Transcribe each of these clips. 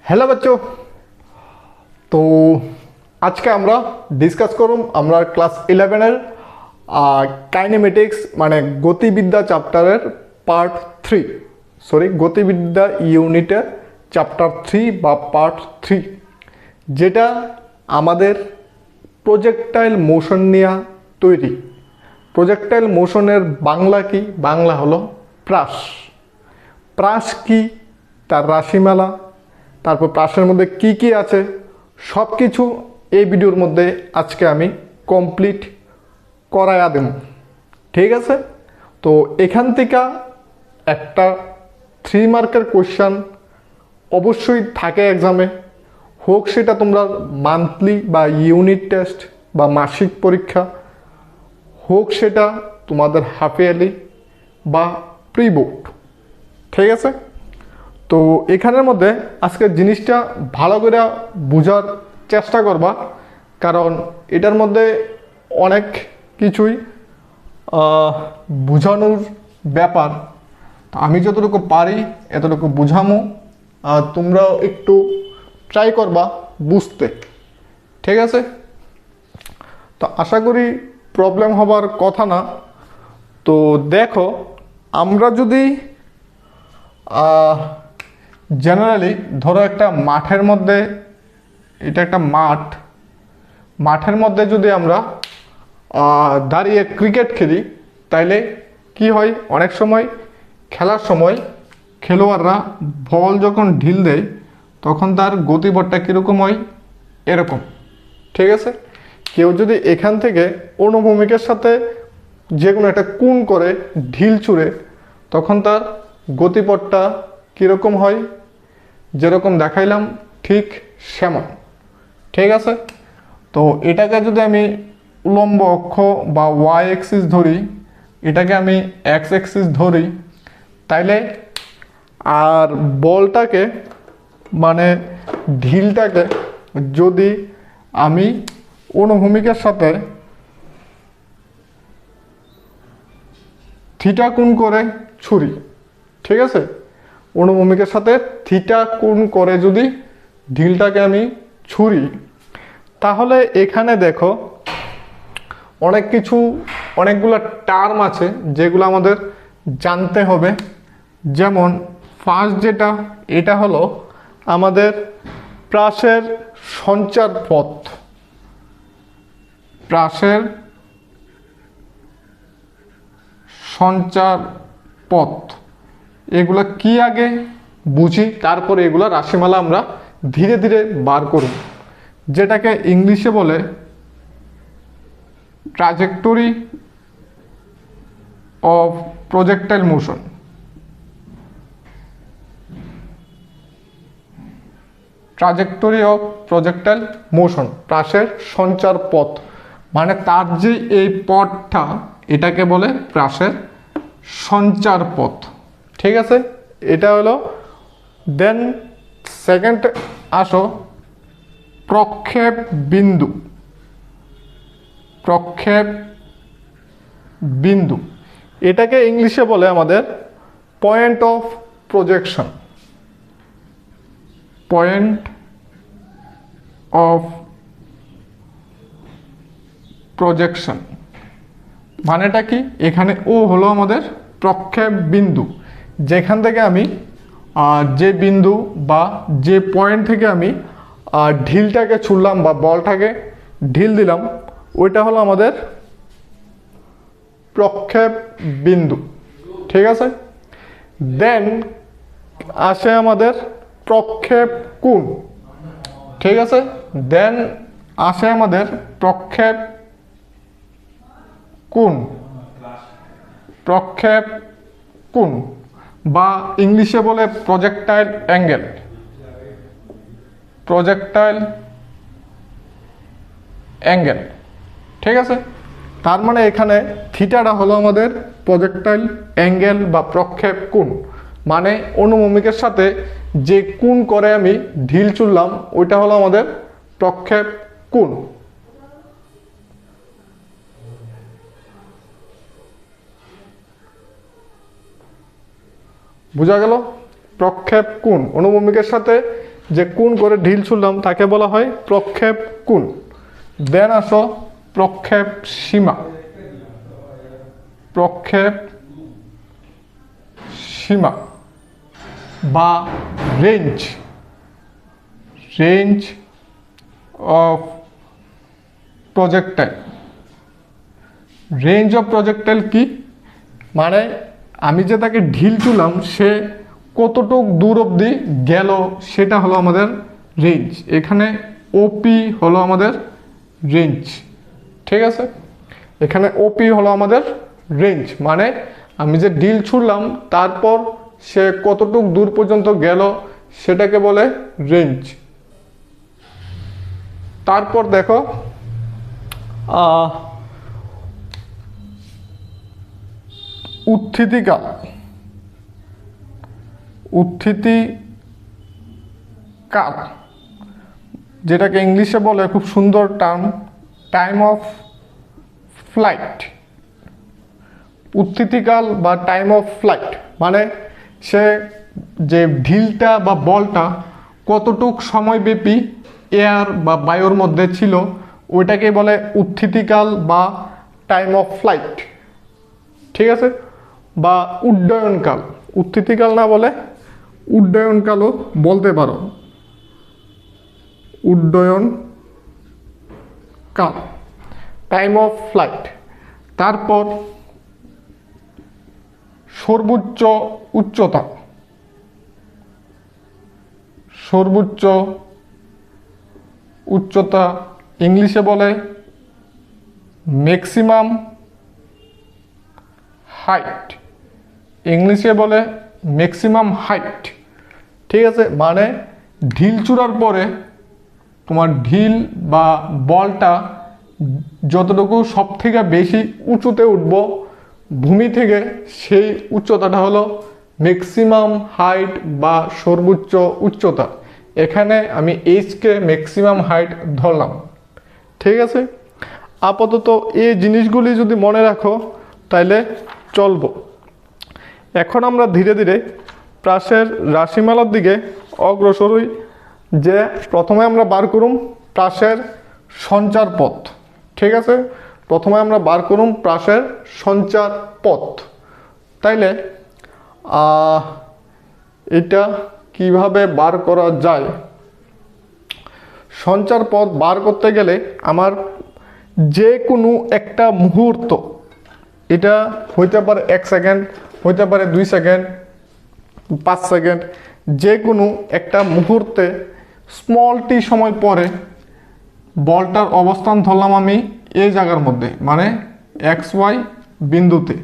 Hello बच्चों। तो आज के আমরা ডিসকাস করুম আমরা ক্লাস 11 এর কাইনেমেটিক্স মানে গতিবিদ্যা চ্যাপ্টারের পার্ট 3 সরি গতিবিদ্যা ইউনিটের চ্যাপ্টার 3 বা পার্ট 3 যেটা আমাদের প্রজেক্টাইল মোশন নিয়ে তৈরি। প্রজেক্টাইল মোশনের বাংলা কি? বাংলা হলো প্রাস। প্রাস কি, তার রাশিমালা, তারপর প্রাসের মধ্যে কি কি আছে সব কিছু এই ভিডিওর মধ্যে আজকে আমি কমপ্লিট করায়া দেব। ঠিক আছে? তো এখান থেকে একটা 3 মার্কের কোশ্চেন অবশ্যই থাকে এক্সামে, হোক সেটা তোমরা মান্থলি বা ইউনিট টেস্ট বা মাসিক পরীক্ষা, হোক সেটা তোমাদের হাফ ইয়ারলি বা প্রি বোর্ড। ঠিক আছে? তো এখানের মধ্যে আজকের জিনিসটা ভালো করে বোঝার চেষ্টা করবা, কারণ এটার মধ্যে অনেক কিছুই বোঝানোর ব্যাপার। আমি যতটুকু পারি এতটুকু বুঝামো, আর তোমরাও একটু ট্রাই করবা বুঝতে। ঠিক আছে? তো আশা করি প্রবলেম হবার কথা না। তো দেখো, আমরা যদি জেনারেলি ধরো একটা মাঠের মধ্যে, এটা একটা মাঠের মধ্যে যদি আমরা দাঁড়িয়ে ক্রিকেট খেলি, তাইলে কি হয়, অনেক সময় খেলার সময় খেলোয়াড়রা বল যখন ঢিল দেয় তখন তার গতিপথটা কীরকম হয়, এরকম। ঠিক আছে? কেউ যদি এখান থেকে অনুভূমিকের সাথে যে কোনো একটা কোণ করে ঢিল ছুঁড়ে, তখন তার গতিপথটা কীরকম হয়, যেরকম দেখাইলাম ঠিক সেমন। ঠিক আছে? তো এটাকে যদি আমি উলম্ব অক্ষ বা ওয়াই অ্যাক্সিস ধরি, এটাকে আমি এক্স অ্যাক্সিস ধরি, তাইলে আর বলটাকে মানে ঢিলটাকে যদি আমি অনুভূমিকের সাথে থিটা কোণ করে ছুরি, ঠিক আছে, অনুভূমিকের সাথে থিটা কোণ করে যদি ঢিলটাকে আমি ছুরি, তাহলে এখানে দেখো অনেকগুলো টার্ম আছে যেগুলো আমাদের জানতে হবে। যেমন ফার্স্ট যেটা, এটা হলো আমাদের প্রাসের সঞ্চার পথ। প্রাসের সঞ্চার পথ, এগুলা কি আগে বুঝি, তারপরে এগুলা রাশিমালা আমরা ধীরে ধীরে বার করব, যেটাকে ইংলিশে বলে trajectory of projectile motion. Trajectory of projectile motion, প্রাসের সঞ্চার পথ, মানে তার যে এই পথটা, এটাকে বলে প্রাসের সঞ্চার পথ। ঠিক আছে? এটা হলো। দেন সেকেন্ড আসো প্রক্ষেপ বিন্দু। প্রক্ষেপ বিন্দু, এটাকে ইংলিশে বলে আমাদের point of projection. Point of projection মানেটা কি? এখানে ও হলো আমাদের প্রক্ষেপ বিন্দু, যেখান থেকে আমি যে বিন্দু বা যে পয়েন্ট থেকে আমি ঢিলটাকে ছুড়লাম বা বলটাকে ঢিল দিলাম, ওইটা হলো আমাদের প্রক্ষেপ বিন্দু। ঠিক আছে? দেন আসে আমাদের প্রক্ষেপ কোণ। ঠিক আছে? দেন আসে আমাদের প্রক্ষেপ কোণ। প্রক্ষেপ কোণ বা ইংলিশে বলে প্রজেক্টাইল অ্যাঙ্গেল। Projectile angle. ঠিক আছে? তার মানে এখানে থিটাটা হলো আমাদের প্রজেক্টাইল অ্যাঙ্গেল বা প্রক্ষেপ কোণ, মানে অনুভূমিকের সাথে যে কোণ করে আমি ঢিল ছুড়লাম, ওইটা হলো আমাদের প্রক্ষেপ কোণ। বোঝা গেল? প্রক্ষেপ কোণ, অনুভূমিকের সাথে যে কোণ করে ঢিল ছুড়লাম তাকে বলা হয় প্রক্ষেপ কোণ। দেন আসো প্রক্ষেপ সীমা। প্রক্ষেপ সীমা বা range, range of projectile. Range of projectile কি মানে আমি যে তাকে ঢিল ছুড়লাম সে কতটুক দূর অবধি গেল সেটা হলো আমাদের রেঞ্জ। এখানে ওপি হলো আমাদের রেঞ্জ, ঠিক আছে। এখানে ওপি হলো আমাদের রেঞ্জ, মানে আমি যে ঢিল ছুড়লাম তারপর সে কতটুক দূর পর্যন্ত গেল সেটাকে বলে রেঞ্জ। তারপর দেখো উত্থিতিকাল। উত্থিতিকাল যেটাকে ইংলিশে বলে খুব সুন্দর টার্ম, টাইম অফ ফ্লাইট। উত্থিতিকাল বা টাইম অফ ফ্লাইট মানে সে যে ঢিলটা বা বলটা কতটুক সময়ব্যাপী এয়ার বা বায়ুর মধ্যে ছিল ওইটাকে বলে উত্থিতিকাল বা টাইম অফ ফ্লাইট, ঠিক আছে। বা উড্ডয়নকাল, উত্থিতিকাল না বলে উড্ডয়নকালও বলতে পারো। উড্ডয়ন কাল, টাইম অফ ফ্লাইট। তারপর সর্বোচ্চ উচ্চতা। সর্বোচ্চ উচ্চতা ইংলিশে বলে ম্যাক্সিমাম হাইট। ইংলিশে বলে ম্যাক্সিমাম হাইট, ঠিক আছে। মানে ঢিল ছুড়ার পরে তোমার ঢিল বা বলটা যতটুকু সব থেকে বেশি উঁচুতে উঠব ভূমি থেকে সেই উচ্চতাটা হলো ম্যাক্সিমাম হাইট বা সর্বোচ্চ উচ্চতা। এখানে আমি এইচকে ম্যাক্সিমাম হাইট ধরলাম, ঠিক আছে। আপাতত এই জিনিসগুলি যদি মনে রাখো তাইলে চলবো। এখন আমরা ধীরে ধীরে প্রাসের রাশিমালার দিকে অগ্রসর হই। যে প্রথমে আমরা বার করুম প্রাসের সঞ্চার পথ, ঠিক আছে। প্রথমে আমরা বার করুম প্রাসের সঞ্চার পথ। তাইলে এটা কিভাবে বার করা যায়? সঞ্চার পথ বার করতে গেলে আমার যে কোনো একটা মুহূর্ত, এটা হইতে পারে 1 সেকেন্ড, হইতে পারে 2 সেকেন্ড, 5 সেকেন্ড, যে কোনো একটা মুহূর্তে স্মল টি সময় পরে বলটার অবস্থান ধরলাম আমি এই জায়গার মধ্যে, মানে XY বিন্দুতে।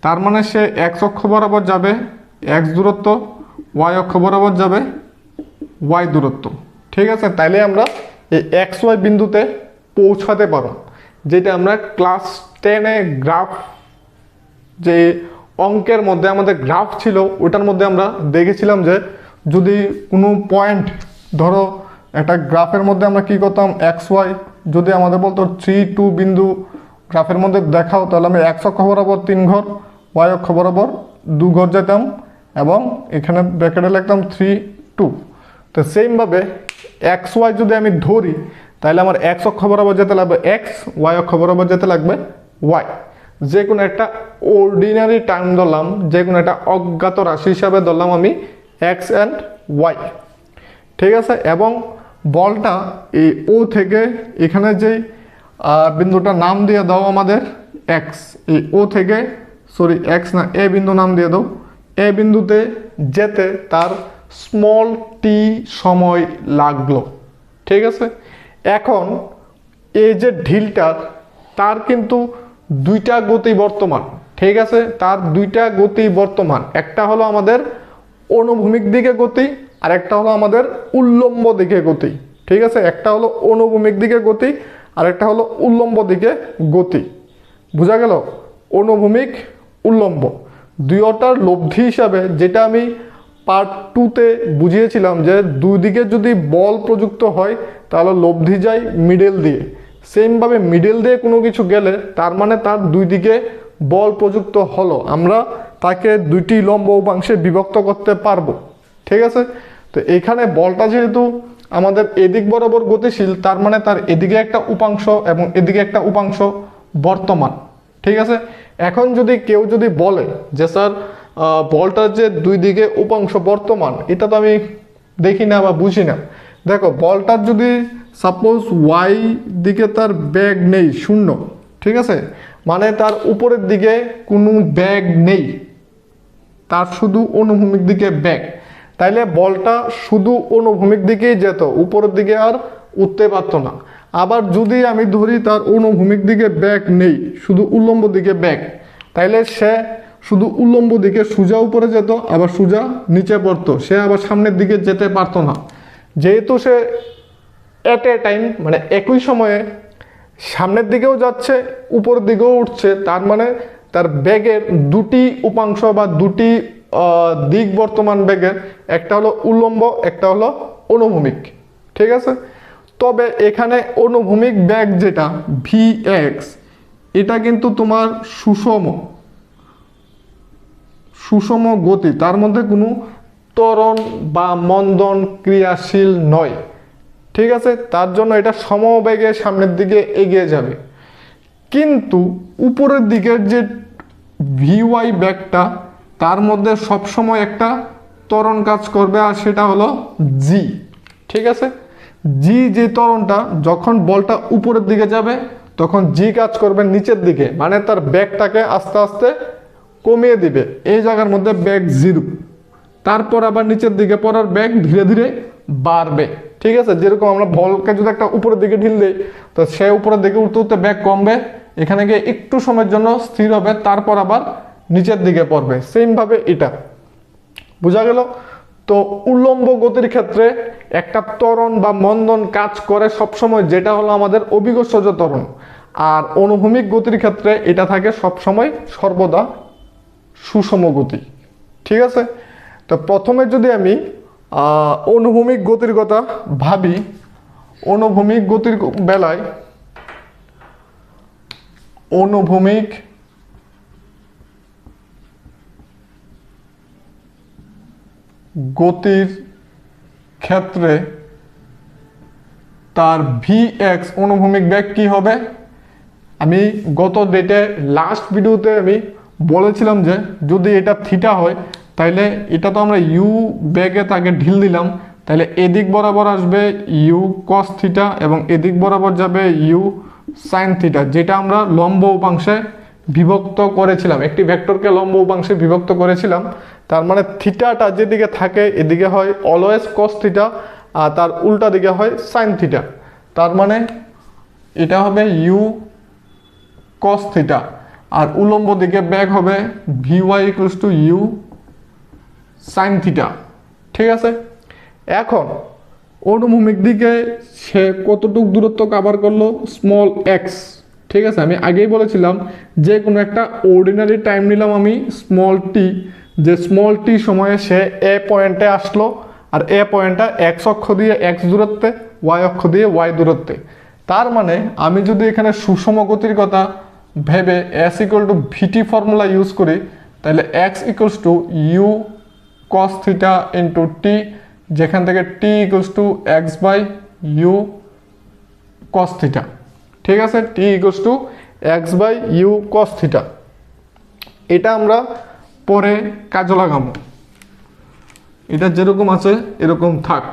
তার মানে সে x অক্ষ বরাবর যাবে x দূরত্ব, y অক্ষ বরাবর যাবে y দূরত্ব, ঠিক আছে। তাইলে আমরা এই XY বিন্দুতে পৌঁছাতে পারো, যেটা আমরা ক্লাস 10-এ গ্রাফ, যে অঙ্কের মধ্যে আমাদের গ্রাফ ছিল ওটার মধ্যে আমরা দেখেছিলাম যে যদি কোনো পয়েন্ট, ধরো একটা গ্রাফের মধ্যে আমরা কি করতাম, XY যদি আমাদের বলতো 3, 2 বিন্দু গ্রাফের মধ্যে দেখাও, তাহলে আমি x অক্ষ বরাবর 3 ঘর, y অক্ষ বরাবর 2 ঘর যেতাম এবং এখানে ব্র্যাকেটে লিখতাম 3, 2। তো সেমভাবে XY যদি আমি ধরি তাহলে আমার x অক্ষ বরাবর যেতে লাগবে x, y অক্ষ বরাবর যেতে লাগবে y। যে কোনো একটা অর্ডিনারি টার্ম ধরলাম, যে কোনো একটা অজ্ঞাত রাশি হিসাবে ধরলাম আমি x অ্যান্ড y, ঠিক আছে। এবং বলটা এই ও থেকে এখানে যেই বিন্দুটা নাম দিয়ে দাও আমাদের x, এই ও থেকে সরি x না এ বিন্দু নাম দিয়ে দাও, এ বিন্দুতে যেতে তার স্মল টি সময় লাগলো, ঠিক আছে। এখন এই যে ঢিলটার তার কিন্তু দুইটা গতি বর্তমান, ঠিক আছে। তার দুইটা গতি বর্তমান, একটা হলো আমাদের অনুভূমিক দিকে গতি আর একটা হলো আমাদের উল্লম্ব দিকে গতি, ঠিক আছে। একটা হলো অনুভূমিক দিকে গতি আর একটা হলো উল্লম্ব দিকে গতি, বোঝা গেল? অনুভূমিক উল্লম্ব দুইটার লব্ধি হিসাবে, যেটা আমি পার্ট 2-তে বুঝিয়েছিলাম যে দুই দিকে যদি বল প্রযুক্ত হয় তাহলে লব্ধি যায় মিডল দিয়ে। সেমভাবে মিডল দিয়ে কোনো কিছু গেলে তার মানে তার দুই দিকে বল প্রযুক্ত হলো, আমরা তাকে দুইটি লম্ব উপাংশে বিভক্ত করতে পারবো, ঠিক আছে। তো এখানে বলটা যেহেতু আমাদের এদিক বরাবর গতিশীল, তার মানে তার এদিকে একটা উপাংশ এবং এদিকে একটা উপাংশ বর্তমান। ঠিক আছে, এখন যদি কেউ যদি বলে যে স্যার বলটার যে দুই দিকে উপাংশ বর্তমান, এটা তো আমি দেখি না বা বুঝি না। দেখো, বলটার যদি সাপোজ ওয়াই দিকে তার ব্যাগ নেই, শূন্য, ঠিক আছে, মানে তার উপরের দিকে কোনো ব্যাগ নেই, তার শুধু অনুভূমিক দিকে ব্যাগ, তাইলে বলটা শুধু অনুভূমিক দিকেই যেত, উপরের দিকে আর উঠতে পারতো না। আবার যদি আমি ধরি তার অনুভূমিক দিকে ব্যাগ নেই, শুধু উল্লম্ব দিকে ব্যাগ, তাইলে সে শুধু উল্লম্ব দিকে সোজা উপরে যেত, আবার সোজা নিচে পড়তো, সে আবার সামনের দিকে যেতে পারতো না। যেহেতু সে এট এ টাইম মানে একই সময়ে সামনের দিকেও যাচ্ছে, উপরের দিকেও উঠছে, তার মানে তার ব্যাগের দুটি উপাংশ বা দুটি দিক বর্তমান ব্যাগের, একটা হলো উল্লম্ব, একটা হলো অনুভূমিক। ঠিক আছে, তবে এখানে অনুভূমিক ব্যাগ যেটা ভি এক্স, এটা কিন্তু তোমার সুষম গতি, তার মধ্যে কোনো ত্বরণ বা মন্দন ক্রিয়াশীল নয়। ঠিক আছে, তার জন্য এটা সমবেগে সামনের দিকে এগিয়ে যাবে। কিন্তু উপরের দিকের যে ভিওয়াই ব্যাগটা, তার মধ্যে সবসময় একটা ত্বরণ কাজ করবে, আর সেটা হলো জি। ঠিক আছে, জি যে ত্বরণটা, যখন বলটা উপরের দিকে যাবে তখন জি কাজ করবে নিচের দিকে, মানে তার ব্যাগটাকে আস্তে আস্তে কমিয়ে দিবে। এই জায়গার মধ্যে ব্যাগ জিরো, তারপর আবার নিচের দিকে পড়ার ব্যাগ ধীরে ধীরে বাড়বে। ঠিক আছে, যেরকম আমরা বলকে যদি একটা উপরের দিকে ঢিল দিই, তো সে উপরের দিকে উঠতে উঠতে ব্যাগ কমবে, এখানে গিয়ে একটু সময়ের জন্য স্থির হবে, তারপর আবার নিচের দিকে পড়বে। সেম ভাবে এটা বোঝা গেল। তো উল্লম্ব গতির ক্ষেত্রে একটা ত্বরণ বা মন্দন কাজ করে সবসময়, যেটা হলো আমাদের অভিকর্ষজ ত্বরণ। আর অনুভূমিক গতির ক্ষেত্রে এটা থাকে সবসময় সর্বদা সুষম গতি। ঠিক আছে, তো প্রথমে যদি আমি অনুভূমিক গতির কথা ভাবি, অনুভূমিক গতির বেলায় অনুভূমিক গতির ক্ষেত্রে তার ভি এক্স অনুভূমিক বেগ কি হবে? আমি গত ডেটে লাস্ট ভিডিওতে আমি বলেছিলাম যে যদি এটা থিটা হয়, তাইলে এটা তো আমরা ইউ বেগে তাকে ঢিল দিলাম, তাহলে এদিক বরাবর আসবে ইউ কস থিটা এবং এদিক বরাবর যাবে ইউ সাইন থিটা, যেটা আমরা লম্ব উপাংশে বিভক্ত করেছিলাম, একটি ভেক্টরকে লম্ব উপাংশে বিভক্ত করেছিলাম। তার মানে থিটাটা যেদিকে থাকে এদিকে হয় অলওয়েজ কস থিটা, আর তার উল্টা দিকে হয় সাইন থিটা। তার মানে এটা হবে ইউ কস থিটা, আর উল্লম্ব দিকে ব্যাগ হবে V Y equals to U sine theta. ঠিক আছে, এখন অনুভূমিক দিকে সে কতটুক দূরত্ব কভার করলো? Small x. ঠিক আছে, আমি আগেই বলেছিলাম যে কোনো একটা অর্ডিনারি টাইম নিলাম আমি স্মল টি, যে স্মল টি সময়ে সে এ পয়েন্টে আসলো, আর এ পয়েন্টটা এক্স অক্ষ দিয়ে এক্স দূরত্বে, ওয়াই অক্ষ দিয়ে ওয়াই দূরত্বে। তার মানে আমি যদি এখানে সুষম গতির কথা ভেবে S equal to VT formula use করি, তাহলে X equals to U cos theta into T, যেখান থেকে T equals to X by U cos theta. ঠিক আছে, T equals to X by U cos theta. এটা আমরা পরে কাজে লাগাবো, এটা যেরকম আছে এরকম থাক।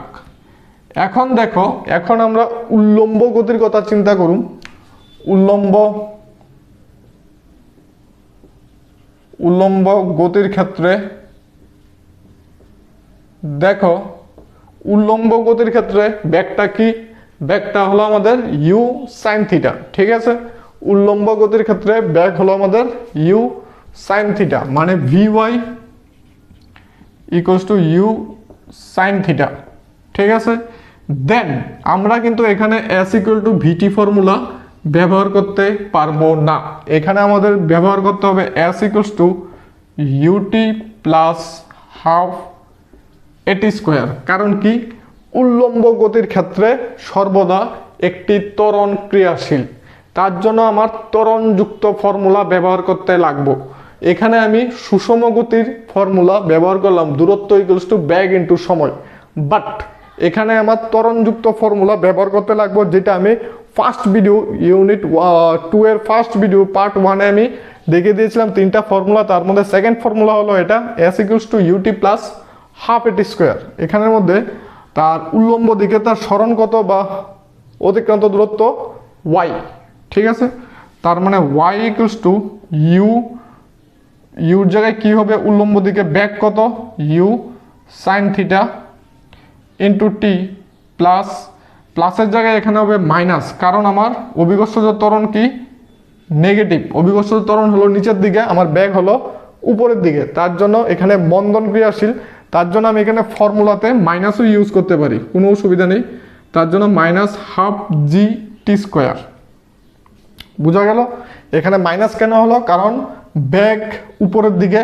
এখন দেখো, এখন আমরা উল্লম্ব গতির কথা চিন্তা করুন। উল্লম্ব গতির ক্ষেত্রে দেখো, উল্লম্ব গতির ক্ষেত্রে ব্যাগটা কি? ব্যাগটা হলো আমাদের ইউ সাইন থিটা। ঠিক আছে, উল্লম্ব গতির ক্ষেত্রে ব্যাগ হলো আমাদের ইউ সাইন থিটা, মানে V Y equals to U sine theta. ঠিক আছে, দেন আমরা কিন্তু এখানে S equal to VT formula ব্যবহার করতে পারবো না। এখানে আমাদের ব্যবহার করতে হবে S equals to UT plus half AT square. কারণ কি? উল্লম্ব গতির ক্ষেত্রে সর্বদা একটি ত্বরণ ক্রিয়াশীল, তার জন্য আমার ত্বরণযুক্ত ফর্মুলা ব্যবহার করতে লাগবো। এখানে আমি সুষম গতির ফর্মুলা ব্যবহার করলাম, দূরত্ব ইকুয়ালস টু ব্যাগ ইন্টু সময়, বাট এখানে আমার ত্বরণযুক্ত ফর্মুলা ব্যবহার করতে লাগবে, যেটা আমি ফার্স্ট ভিডিও ইউনিট 2 এর ফার্স্ট ভিডিও পার্ট 1 এ আমি দেখে দিয়েছিলাম 3টা ফর্মুলা। তার মধ্যে সেকেন্ড ফর্মুলা হলো এটা s = ut plus half AT square. এখানের মধ্যে তার উল্লম্ব দিকে তার সরণ কত বা অতিক্রান্ত দূরত্ব y, ঠিক আছে। তার মানে y = u, ইউর জায়গায় কি হবে উল্লম্ব দিকে ব্যাক কত u sin থিটা ইন্টু টি প্লাস, প্লাসের জায়গায় এখানে হবে মাইনাস, কারণ আমার অভিকর্ষজ ত্বরণ কি নেগেটিভ, অভিকর্ষজ ত্বরণ হলো নিচের দিকে, আমার ব্যাগ হলো উপরের দিকে, তার জন্য এখানে মন্দন ক্রিয়াশীল, তার জন্য আমি এখানে ফর্মুলাতে মাইনাসও ইউজ করতে পারি, কোনো অসুবিধা নেই। তার জন্য -12g t²। বোঝা গেল এখানে মাইনাস কেন হলো, কারণ ব্যাগ উপরের দিকে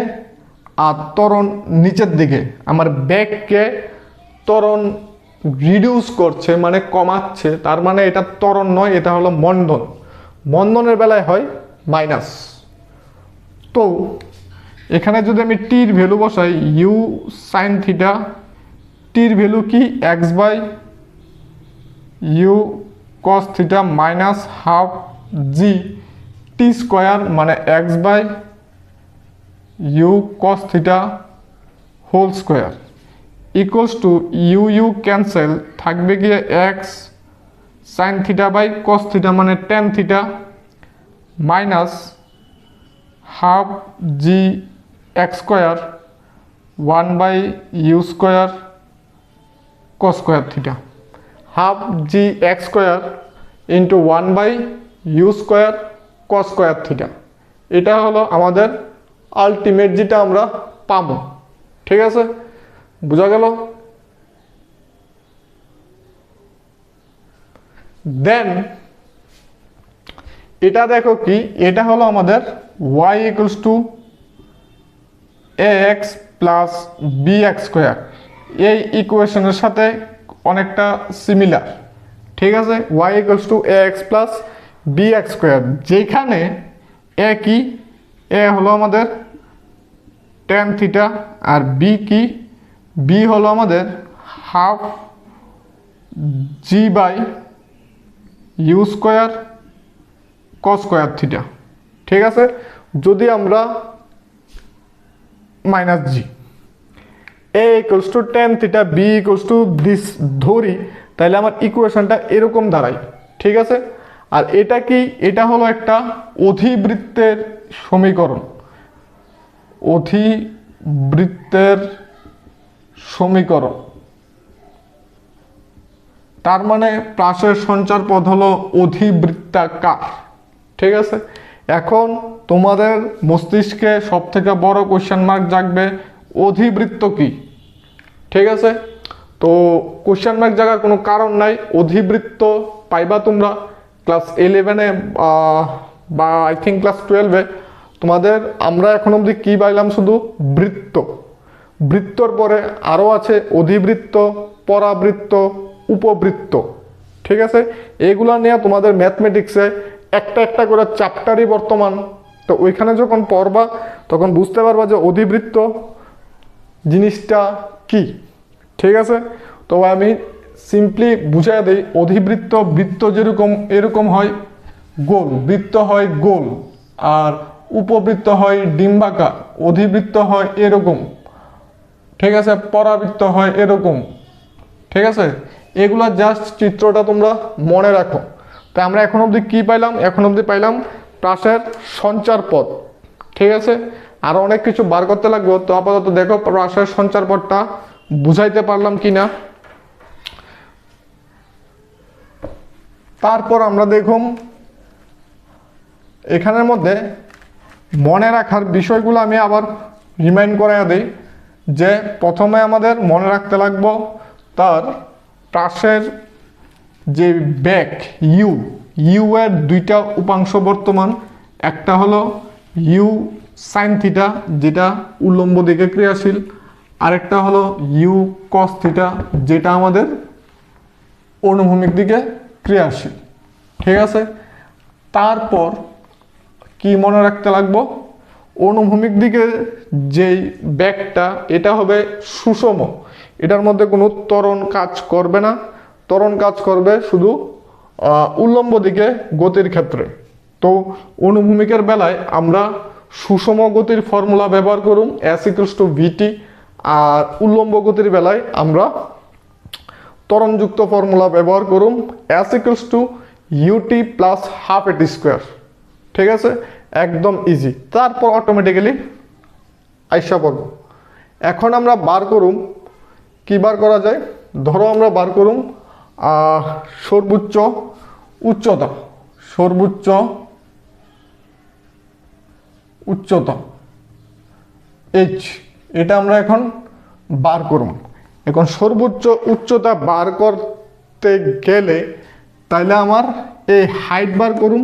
আর ত্বরণ নিচের দিকে, আমার ব্যাগকে ত্বরণ রিডিউস করছে মানে কমাচ্ছে, তার মানে এটা ত্বরণ নয়, এটা হলো মন্দন। মন্দনের বেলায় হয় মাইনাস। তো এখানে যদি আমি টির ভ্যালু বসাই ইউ সাইন থিটা, টির ভ্যালু কি x/u cos theta minus half G T square, মানে x/u cos theta whole square equals to U cancel, থাকবে গিয়ে x sine theta by cos theta মানে tan theta minus half G X square 1/u² cos square theta, half G X square into 1/u² cos square theta. এটা হলো আমাদের ultimate যেটা আমরা পাবো, ঠিক আছে। বোঝা গেল? দেন এটা দেখো কি, এটা হলো আমাদের y = ax প্লাস bx², এই ইকুয়েশনের সাথে অনেকটা সিমিলার, ঠিক আছে। y = ax প্লাস bx², যেখানে a কি, a হলো আমাদের tan থিটা আর b কি, b হলো আমাদের half g/u² cos square theta, ঠিক আছে। যদি আমরা -g, a = tan theta, b = this ধরি, তাহলে আমার ইকুয়েশনটা এরকম দাঁড়ায়, ঠিক আছে। আর এটা কি, এটা হলো একটা অধিবৃত্তের সমীকরণ, অধিবৃত্তের সমীকরণ। তার মানে প্রাসের সঞ্চার পথ হলো অধিবৃত্তাকার, ঠিক আছে। এখন তোমাদের মস্তিষ্কে সব থেকে বড় কোশ্চেন মার্ক জাগবে অধিবৃত্ত কি, ঠিক আছে। তো কোশ্চেন মার্ক জাগার কোনো কারণ নাই, অধিবৃত্ত পাইবা তোমরা ক্লাস 11-এ বা আই থিঙ্ক ক্লাস 12-এ। তোমাদের আমরা এখন অবধি কি পাইলাম, শুধু বৃত্ত, বৃত্তর পরে আরও আছে অধিবৃত্ত, পরাবৃত্ত, উপবৃত্ত, ঠিক আছে। এগুলো নিয়ে তোমাদের ম্যাথমেটিক্সে একটা একটা করে চ্যাপ্টারই বর্তমান, তো ওইখানে যখন পড়বা তখন বুঝতে পারবা যে অধিবৃত্ত জিনিসটা কি, ঠিক আছে। তো আমি সিম্পলি বুঝাই দিই, অধিবৃত্ত, বৃত্ত যেরকম এরকম হয় গোল, বৃত্ত হয় গোল, আর উপবৃত্ত হয় ডিম্বাকার, অধিবৃত্ত হয় এরকম, ঠিক আছে, পরাবৃত্ত হয় এরকম, ঠিক আছে। এগুলা জাস্ট চিত্রটা তোমরা মনে রাখো। তো আমরা এখন অবধি কি পাইলাম, এখন অবধি পাইলাম প্রাসের সঞ্চার পথ, ঠিক আছে। আরও অনেক কিছু বার করতে লাগবে, তো আপাতত দেখো প্রাসের সঞ্চার পথটা বুঝাইতে পারলাম কি না। তারপর আমরা দেখুন এখানের মধ্যে মনে রাখার বিষয়গুলো আমি আবার রিমাইন্ড করাইয়া দিই, যে প্রথমে আমাদের মনে রাখতে লাগবো তার প্রাসের যে ব্যাক ইউ এর দুইটা উপাংশ বর্তমান, একটা হলো ইউ সাইন থিটা যেটা উল্লম্ব দিকে ক্রিয়াশীল, আরেকটা হলো ইউ কস থিটা যেটা আমাদের অনুভূমিক দিকে ক্রিয়াশীল, ঠিক আছে। তারপর কি মনে রাখতে লাগবো, অনুভূমিক দিকে যেই ব্যাকটা এটা হবে সুষম, এটার মধ্যে কোনো ত্বরণ কাজ করবে না, ত্বরণ কাজ করবে শুধু উল্লম্ব দিকে গতির ক্ষেত্রে। তো অনুভূমিকের বেলায় আমরা সুষম গতির ফর্মুলা ব্যবহার করুম S=VT, আর উল্লম্ব গতির বেলায় আমরা ত্বরণযুক্ত ফর্মুলা ব্যবহার করুম S=UT + ½ AT²। ঠিক আছে, একদম ইজি। তারপর অটোমেটিক্যালি আইসা পড়ব। এখন আমরা বার করুম, কি বার করা যায়, ধরো আমরা বার করুম সর্বোচ্চ উচ্চতা, সর্বোচ্চ উচ্চতা H, এটা আমরা এখন বার করুম। এখন সর্বোচ্চ উচ্চতা বার করতে গেলে তাইলে আমার এই হাইট বার করুম,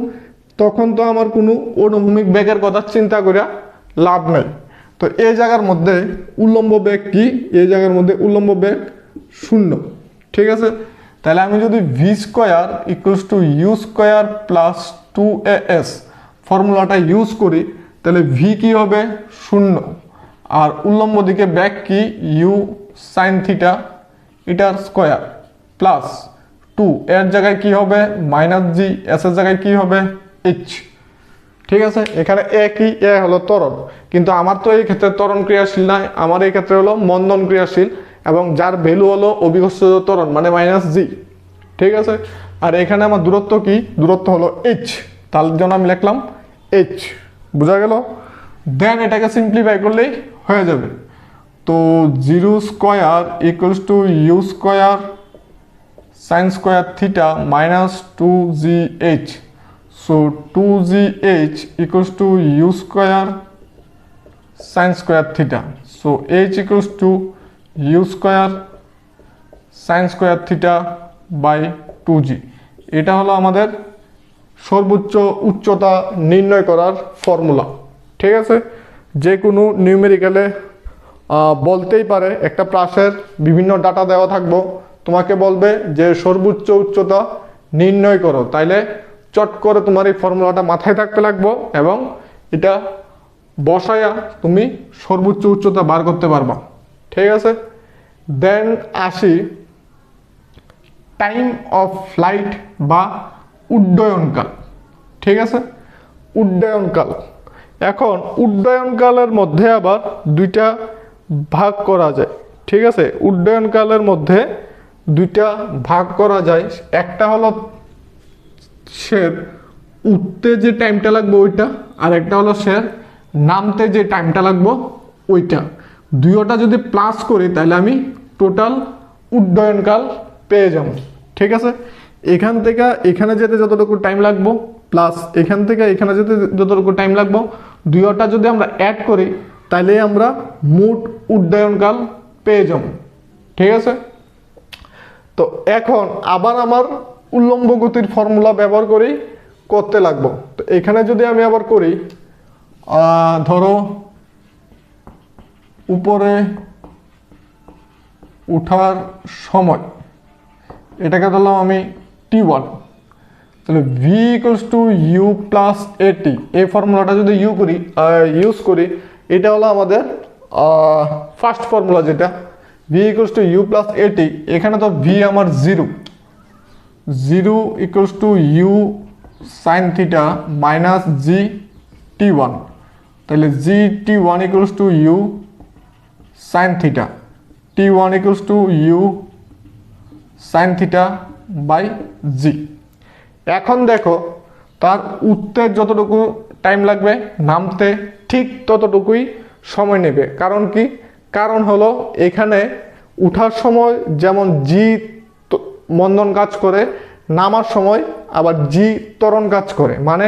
তখন তো আমার কোনো অনুভূমিক বেগের কথা চিন্তা করে লাভ নাই। তো এই জায়গার মধ্যে উল্লম্ব বেগ কি, এই জায়গার মধ্যে উল্লম্ব বেগ 0। ঠিক আছে, তাহলে আমি যদি v² = U² + 2as ফর্মুলাটা ইউজ করি, তাহলে ভি কি হবে 0, আর উল্লম্ব দিকে বেগ কি u sin θ এটার স্কয়ার প্লাস 2 এর জায়গায় কি হবে -g, s এর জায়গায় কি হবে h। ঠিক আছে, এখানে এ কি, এ হলো ত্বরণ, কিন্তু আমার তো এই ক্ষেত্রে ত্বরণ ক্রিয়াশীল নয়, আমার এই ক্ষেত্রে হলো মন্দন ক্রিয়াশীল, এবং যার ভ্যালু হলো অভিকর্ষ ত্বরণ মানে -g। ঠিক আছে, আর এখানে আমার দূরত্ব কি, দূরত্ব হলো h, তার জন্য আমি লিখলাম h। বোঝা গেল? দেন এটাকে সিম্পলিফাই করলেই হয়ে যাবে। তো 0² = U² sin² θ - 2gh। So 2gh = U² sin² θ। So h = U² sin² θ/2g। এটা হলো আমাদের সর্বোচ্চ উচ্চতা নির্ণয় করার ফর্মুলা। ঠিক আছে, যে কোনো নিউমেরিক্যালে বলতেই পারে, একটা প্রাসের বিভিন্ন ডাটা দেওয়া থাকবো, তোমাকে বলবে যে সর্বোচ্চ উচ্চতা নির্ণয় করো, তাইলে চট করে তোমার এই ফর্মুলাটা মাথায় থাকতে লাগবো, এবং এটা বসায়া তুমি সর্বোচ্চ উচ্চতা বার করতে পারবা। ঠিক আছে, দেন আসি টাইম অফ ফ্লাইট বা উড্ডয়নকাল। ঠিক আছে, উড্ডয়নকাল। এখন উড্ডয়নকালের মধ্যে আবার দুইটা ভাগ করা যায়। ঠিক আছে, উড্ডয়নকালের মধ্যে দুইটা ভাগ করা যায়, একটা হলো সে উঠতে যে টাইমটা লাগবে ওইটা, আর একটা হলো সে নামতে যে টাইমটা লাগবে ওইটা। দুইটা যদি প্লাস করি তাহলে আমি টোটাল উড্ডয়নকাল পেয়ে যাব। ঠিক আছে, এখান থেকে এখানে যেতে যতটুকু টাইম লাগবো প্লাস এখান থেকে এখানে যেতে যতটুকু টাইম লাগবো, দুইটা যদি আমরা অ্যাড করি তাহলে আমরা মোট উড্ডয়নকাল পেয়ে যাব। ঠিক আছে, তো এখন আবার আমার উল্লম্ব গতির ফর্মুলা ব্যবহার করেই করতে লাগবো। তো এখানে যদি আমি আবার করি, ধরো উপরে উঠার সময়, এটাকে ধরলাম আমি t1, তাহলে v = U + AT, এই ফর্মুলাটা যদি ইউজ করি, এটা হলো আমাদের ফার্স্ট ফর্মুলা, যেটা v = U + AT। এখানে তো v আমার 0 = U sin θ - gT1, তাহলে gT1 = U sin θ, t1 = U sin θ/g। এখন দেখো তার উঠতে যতটুকু টাইম লাগবে নামতে ঠিক ততটুকুই সময় নেবে। কারণ কি, কারণ হলো এখানে উঠার সময় যেমন জি মন্দন কাজ করে, নামার সময় আবার জি ত্বরণ কাজ করে, মানে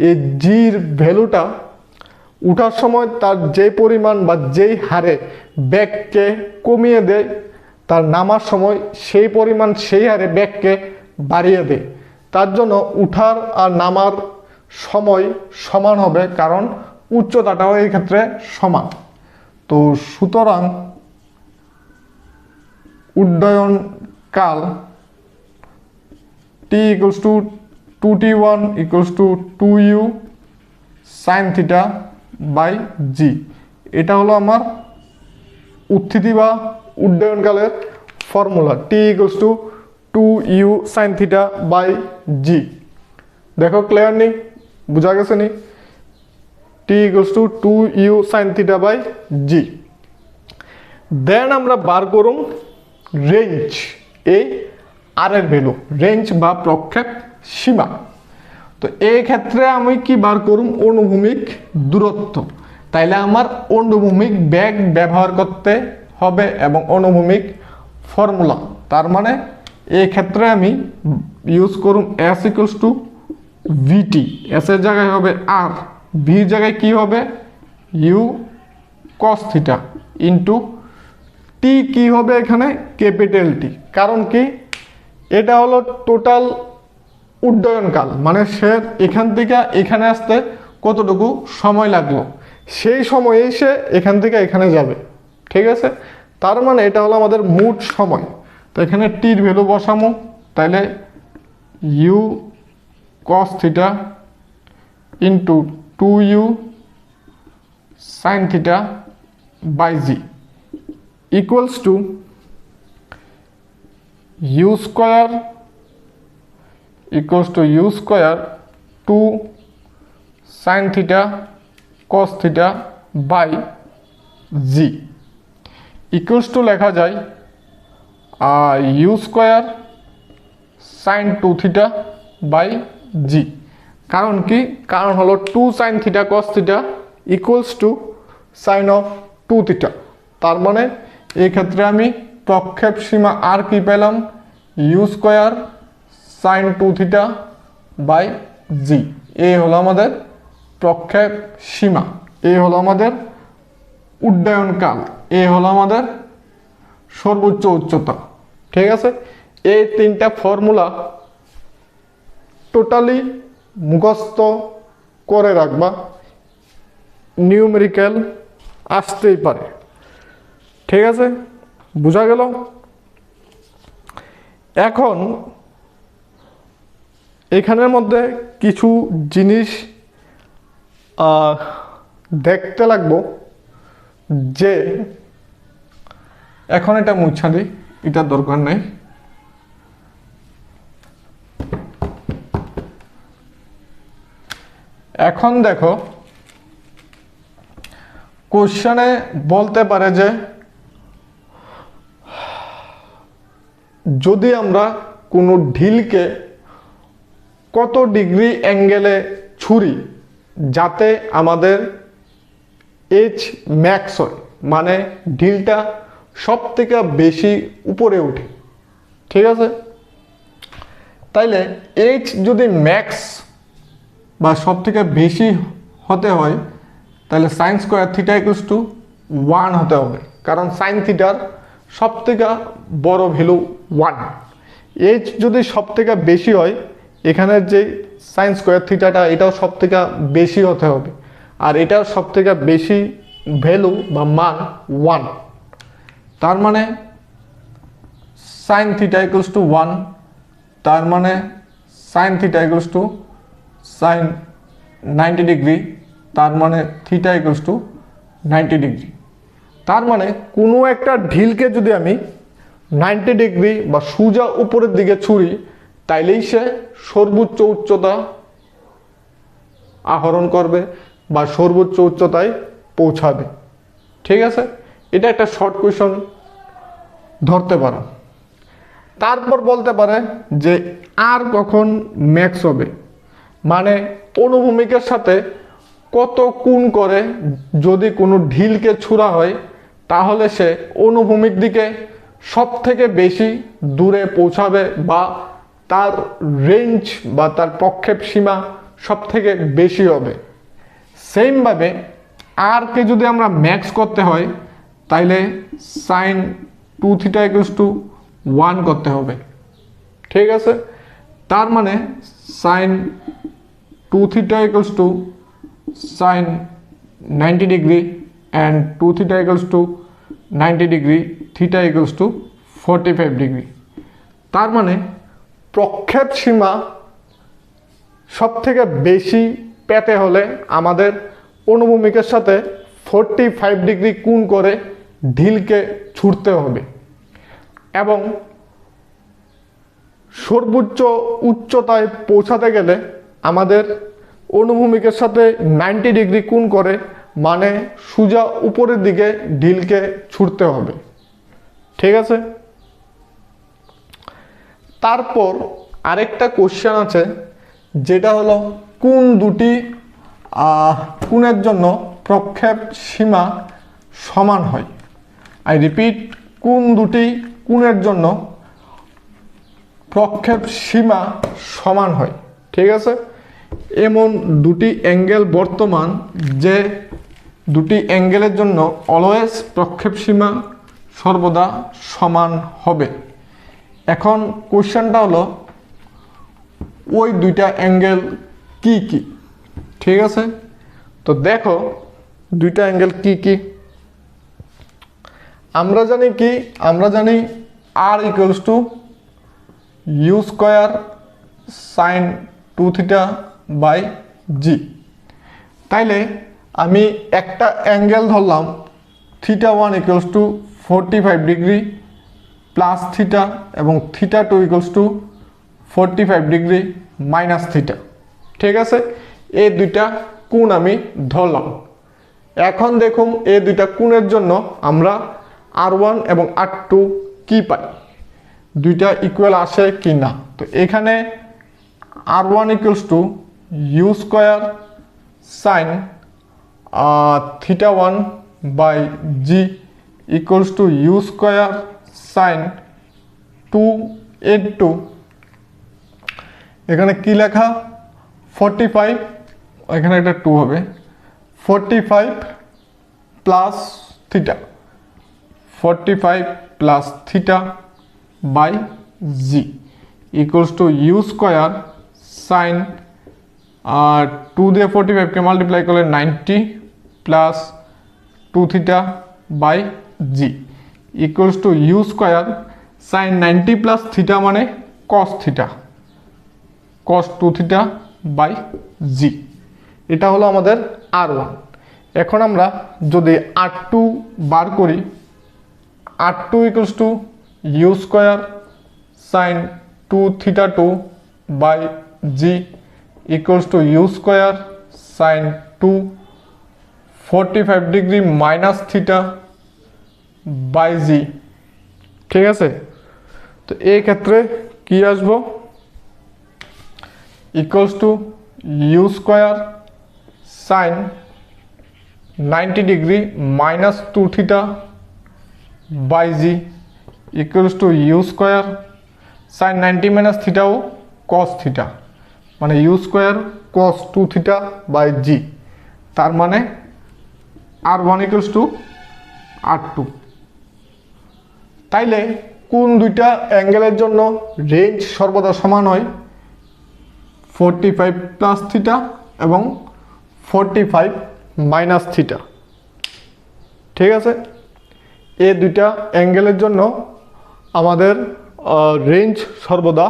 এই জির ভ্যালুটা উঠার সময় তার যে পরিমাণ বা যেই হারে ব্যাগকে কমিয়ে দেয়, তার নামার সময় সেই পরিমাণ সেই হারে ব্যাগকে বাড়িয়ে দেয়। তার জন্য উঠার আর নামার সময় সমান হবে, কারণ উচ্চতাটাও এই ক্ষেত্রে সমান। তো সুতরাং উড্ডয়নকাল t = 2t1 = 2u sin θ/g। এটা হলো আমার উত্থিতি বা উড্ডয়নকালের formula T equals to 2u sin theta by G. দেখো ক্লিয়ার নি, বুঝা গেছে নি? T equals to 2u sin theta by G. Then আমরা বার করুম রেঞ্জ, এই আর এর ভ্যালু, রেঞ্জ বা প্রক্ষেপ সীমা। তো এই ক্ষেত্রে আমি কি বার করুম? অনুভূমিক দূরত্ব। তাইলে আমার অনুভূমিক বেগ ব্যবহার করতে হবে এবং অনুভূমিক ফর্মুলা। তার মানে এই ক্ষেত্রে আমি ইউজ করুম S equals to VT. S এর জায়গায় হবে আর, ভির জায়গায় কি হবে? U cos theta into T কি হবে এখানে? Capital T. কারণ কি? এটা হলো টোটাল উড্ডয়নকাল, মানে সে এখান থেকে এখানে আসতে কতটুকু সময় লাগলো, সেই সময়ে সে এখান থেকে এখানে যাবে। ঠিক আছে, তার মানে এটা হলো আমাদের মোট সময়। তো এখানে টির ভ্যালু বসামো, তাইলে U cos theta into 2u sin theta by G equals to U square equals to u square 2 sin theta cos theta by g equals to লেখা যায় u square sin 2 theta by g। কারণ কি? কারণ হলো 2 sin theta cos theta equals to sin of 2 theta। তার মানে এই ক্ষেত্রে আমি প্রক্ষেপ সীমা আর কি পেলাম? u square sin 2 theta by G. এই হলো আমাদের প্রক্ষেপ সীমা, এই হলো আমাদের উড্ডয়নকাল, এই হলো আমাদের সর্বোচ্চ উচ্চতা। ঠিক আছে, এই তিনটা ফর্মুলা টোটালি মুখস্থ করে রাখবা, নিউমেরিক্যাল আসতেই পারে। ঠিক আছে, বোঝা গেল? এখন এখানের মধ্যে কিছু জিনিস দেখতে লাগবো, যে এখন এটা মুছা দিই, এটার দরকার নাই। এখন দেখো কোশ্চেনে বলতে পারে যে যদি আমরা কোনো ঢিলকে কত ডিগ্রি অ্যাঙ্গেলে ছুরি যাতে আমাদের এইচ ম্যাক্স হয়, মানে ঢিলটা সব থেকে বেশি উপরে ওঠে। ঠিক আছে, তাইলে এইচ যদি ম্যাক্স বা সব থেকে বেশি হতে হয়, তাহলে sine square theta equals two 1 হতে হবে, কারণ সাইন থিটার সব থেকে বড় ভ্যালু 1। এইচ যদি সব থেকে বেশি হয়, এখানের যে সাইন স্কোয়ার থিটাটা এটাও সব থেকে বেশি হতে হবে, আর এটাও সব থেকে বেশি ভ্যালু বা মান 1। তার মানে সাইন থিটা ইকুয়ালস টু 1, তার মানে sine theta equals to sine 90 degree, তার মানে থিটা ইকুয়ালস টু 90 ডিগ্রি। তার মানে কোনো একটা ঢিলকে যদি আমি 90 ডিগ্রি বা সোজা উপরের দিকে ছুরি, তাইলেই সে সর্বোচ্চ উচ্চতা আহরণ করবে বা সর্বোচ্চ উচ্চতায় পৌঁছাবে। ঠিক আছে, এটা একটা শর্ট কোয়েশন ধরতে পারো। তারপর বলতে পারে যে আর কখন ম্যাক্স হবে, মানে অনুভূমিকের সাথে কত কোণ করে যদি কোনো ঢিলকে ছুঁড়া হয়, তাহলে সে অনুভূমিক দিকে সব থেকে বেশি দূরে পৌঁছাবে বা তার রেঞ্জ বা তার প্রক্ষেপ সীমা সব থেকে বেশি হবে। সেমভাবে আরকে যদি আমরা ম্যাক্স করতে হয়, তাইলে সাইন 2 থিটা ইকুয়ালস টু 1 করতে হবে। ঠিক আছে, তার মানে sine 2 theta equals to sine 90 degree and 2 theta equals to 90 degree, theta equals to 45 degree. তার মানে প্রক্ষেপ সীমা সব থেকে বেশি পেতে হলে আমাদের অনুভূমিকের সাথে 45 ডিগ্রি কোণ করে ঢিলকে ছুটতে হবে এবং সর্বোচ্চ উচ্চতায় পৌঁছাতে গেলে আমাদের অনুভূমিকের সাথে 90 ডিগ্রি কোণ করে মানে সোজা উপরের দিকে ঢিলকে ছুটতে হবে। ঠিক আছে, তারপর আরেকটা কোশ্চেন আছে যেটা হলো কোন দুটি কোণের জন্য প্রক্ষেপ সীমা সমান হয়। আই রিপিট, কোন দুটি কোণের জন্য প্রক্ষেপ সীমা সমান হয়। ঠিক আছে, এমন দুটি অ্যাঙ্গেল বর্তমান যে দুটি অ্যাঙ্গেলের জন্য অলওয়েজ প্রক্ষেপ সীমা সর্বদা সমান হবে। এখন কোশ্চেনটা হলো ওই দুইটা অ্যাঙ্গেল কি কি। ঠিক আছে, তো দেখো দুইটা অ্যাঙ্গেল কি কি। আমরা জানি R equals to U square sine 2 theta by G. তাইলে আমি একটা অ্যাঙ্গেল ধরলাম θ1 equals to 45 degree plus theta এবং θ2 equals to 45 degree minus theta. ঠিক আছে, এই দুইটা কোণ আমি ধরলাম। এখন দেখুন এই দুইটা কোণের জন্য আমরা R1 এবং R2 কি পাই, দুইটা ইকুয়াল আসে কি না। তো এখানে R1 equals to U square sine θ1 by G equals to U square sine 2n2, এখানে কি লেখা 45, এখানে একটা 2 হবে, 45 plus theta, 45 plus theta by G equals to U square sine 2 দিয়ে 45কে মাল্টিপ্লাই করলে 90 plus 2 theta by G equals to U square sine 90 plus theta মানে cos theta, cos 2 theta by G. এটা হলো আমাদের R1। এখন আমরা যদি R2 বার করি, R2 equals to U square sine 2 theta 2 by G equals to U square sine 2 45 degree minus theta by G. ঠিক আছে, তো এই ক্ষেত্রে কি আসবো, equals to U square sine 90 degree minus 2 theta by G equals to U square sine 90 minus থিটাও cos theta মানে U square cos 2 theta by G. তার মানে R1 ইকুয়ালস টু R2। তাইলে কোন দুইটা অ্যাঙ্গেলের জন্য রেঞ্জ সর্বদা সমান হয়, 45 প্লাস থিটা এবং 45 মাইনাস থিটা। ঠিক আছে, এই দুইটা অ্যাঙ্গেলের জন্য আমাদের রেঞ্জ সর্বদা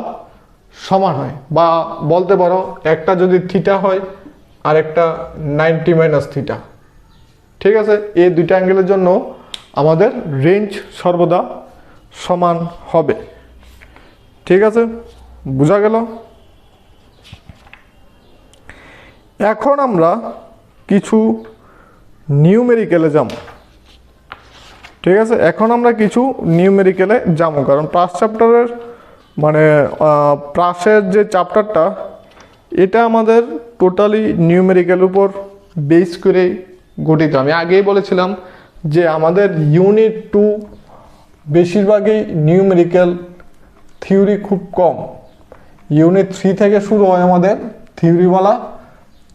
সমান হয়, বা বলতে পারো একটা যদি থিটা হয় আর একটা 90 মাইনাস থিটা। ঠিক আছে, এই দুইটা অ্যাঙ্গেলের জন্য আমাদের রেঞ্জ সর্বদা সমান হবে। ঠিক আছে, বোঝা গেল। এখন আমরা কিছু নিউমেরিক্যালে যাব। ঠিক আছে, এখন আমরা কিছু নিউমেরিক্যালে যাবো, কারণ প্রাস চ্যাপ্টারের মানে প্রাসের যে চ্যাপ্টারটা এটা আমাদের টোটালি নিউমেরিক্যালের উপর বেস করে গঠিত। আমি আগেই বলেছিলাম যে আমাদের ইউনিট 2 বেশিরভাগই নিউমেরিক্যাল, থিওরি খুব কম। ইউনিট 3 থেকে শুরু হয় আমাদের থিওরিওয়ালা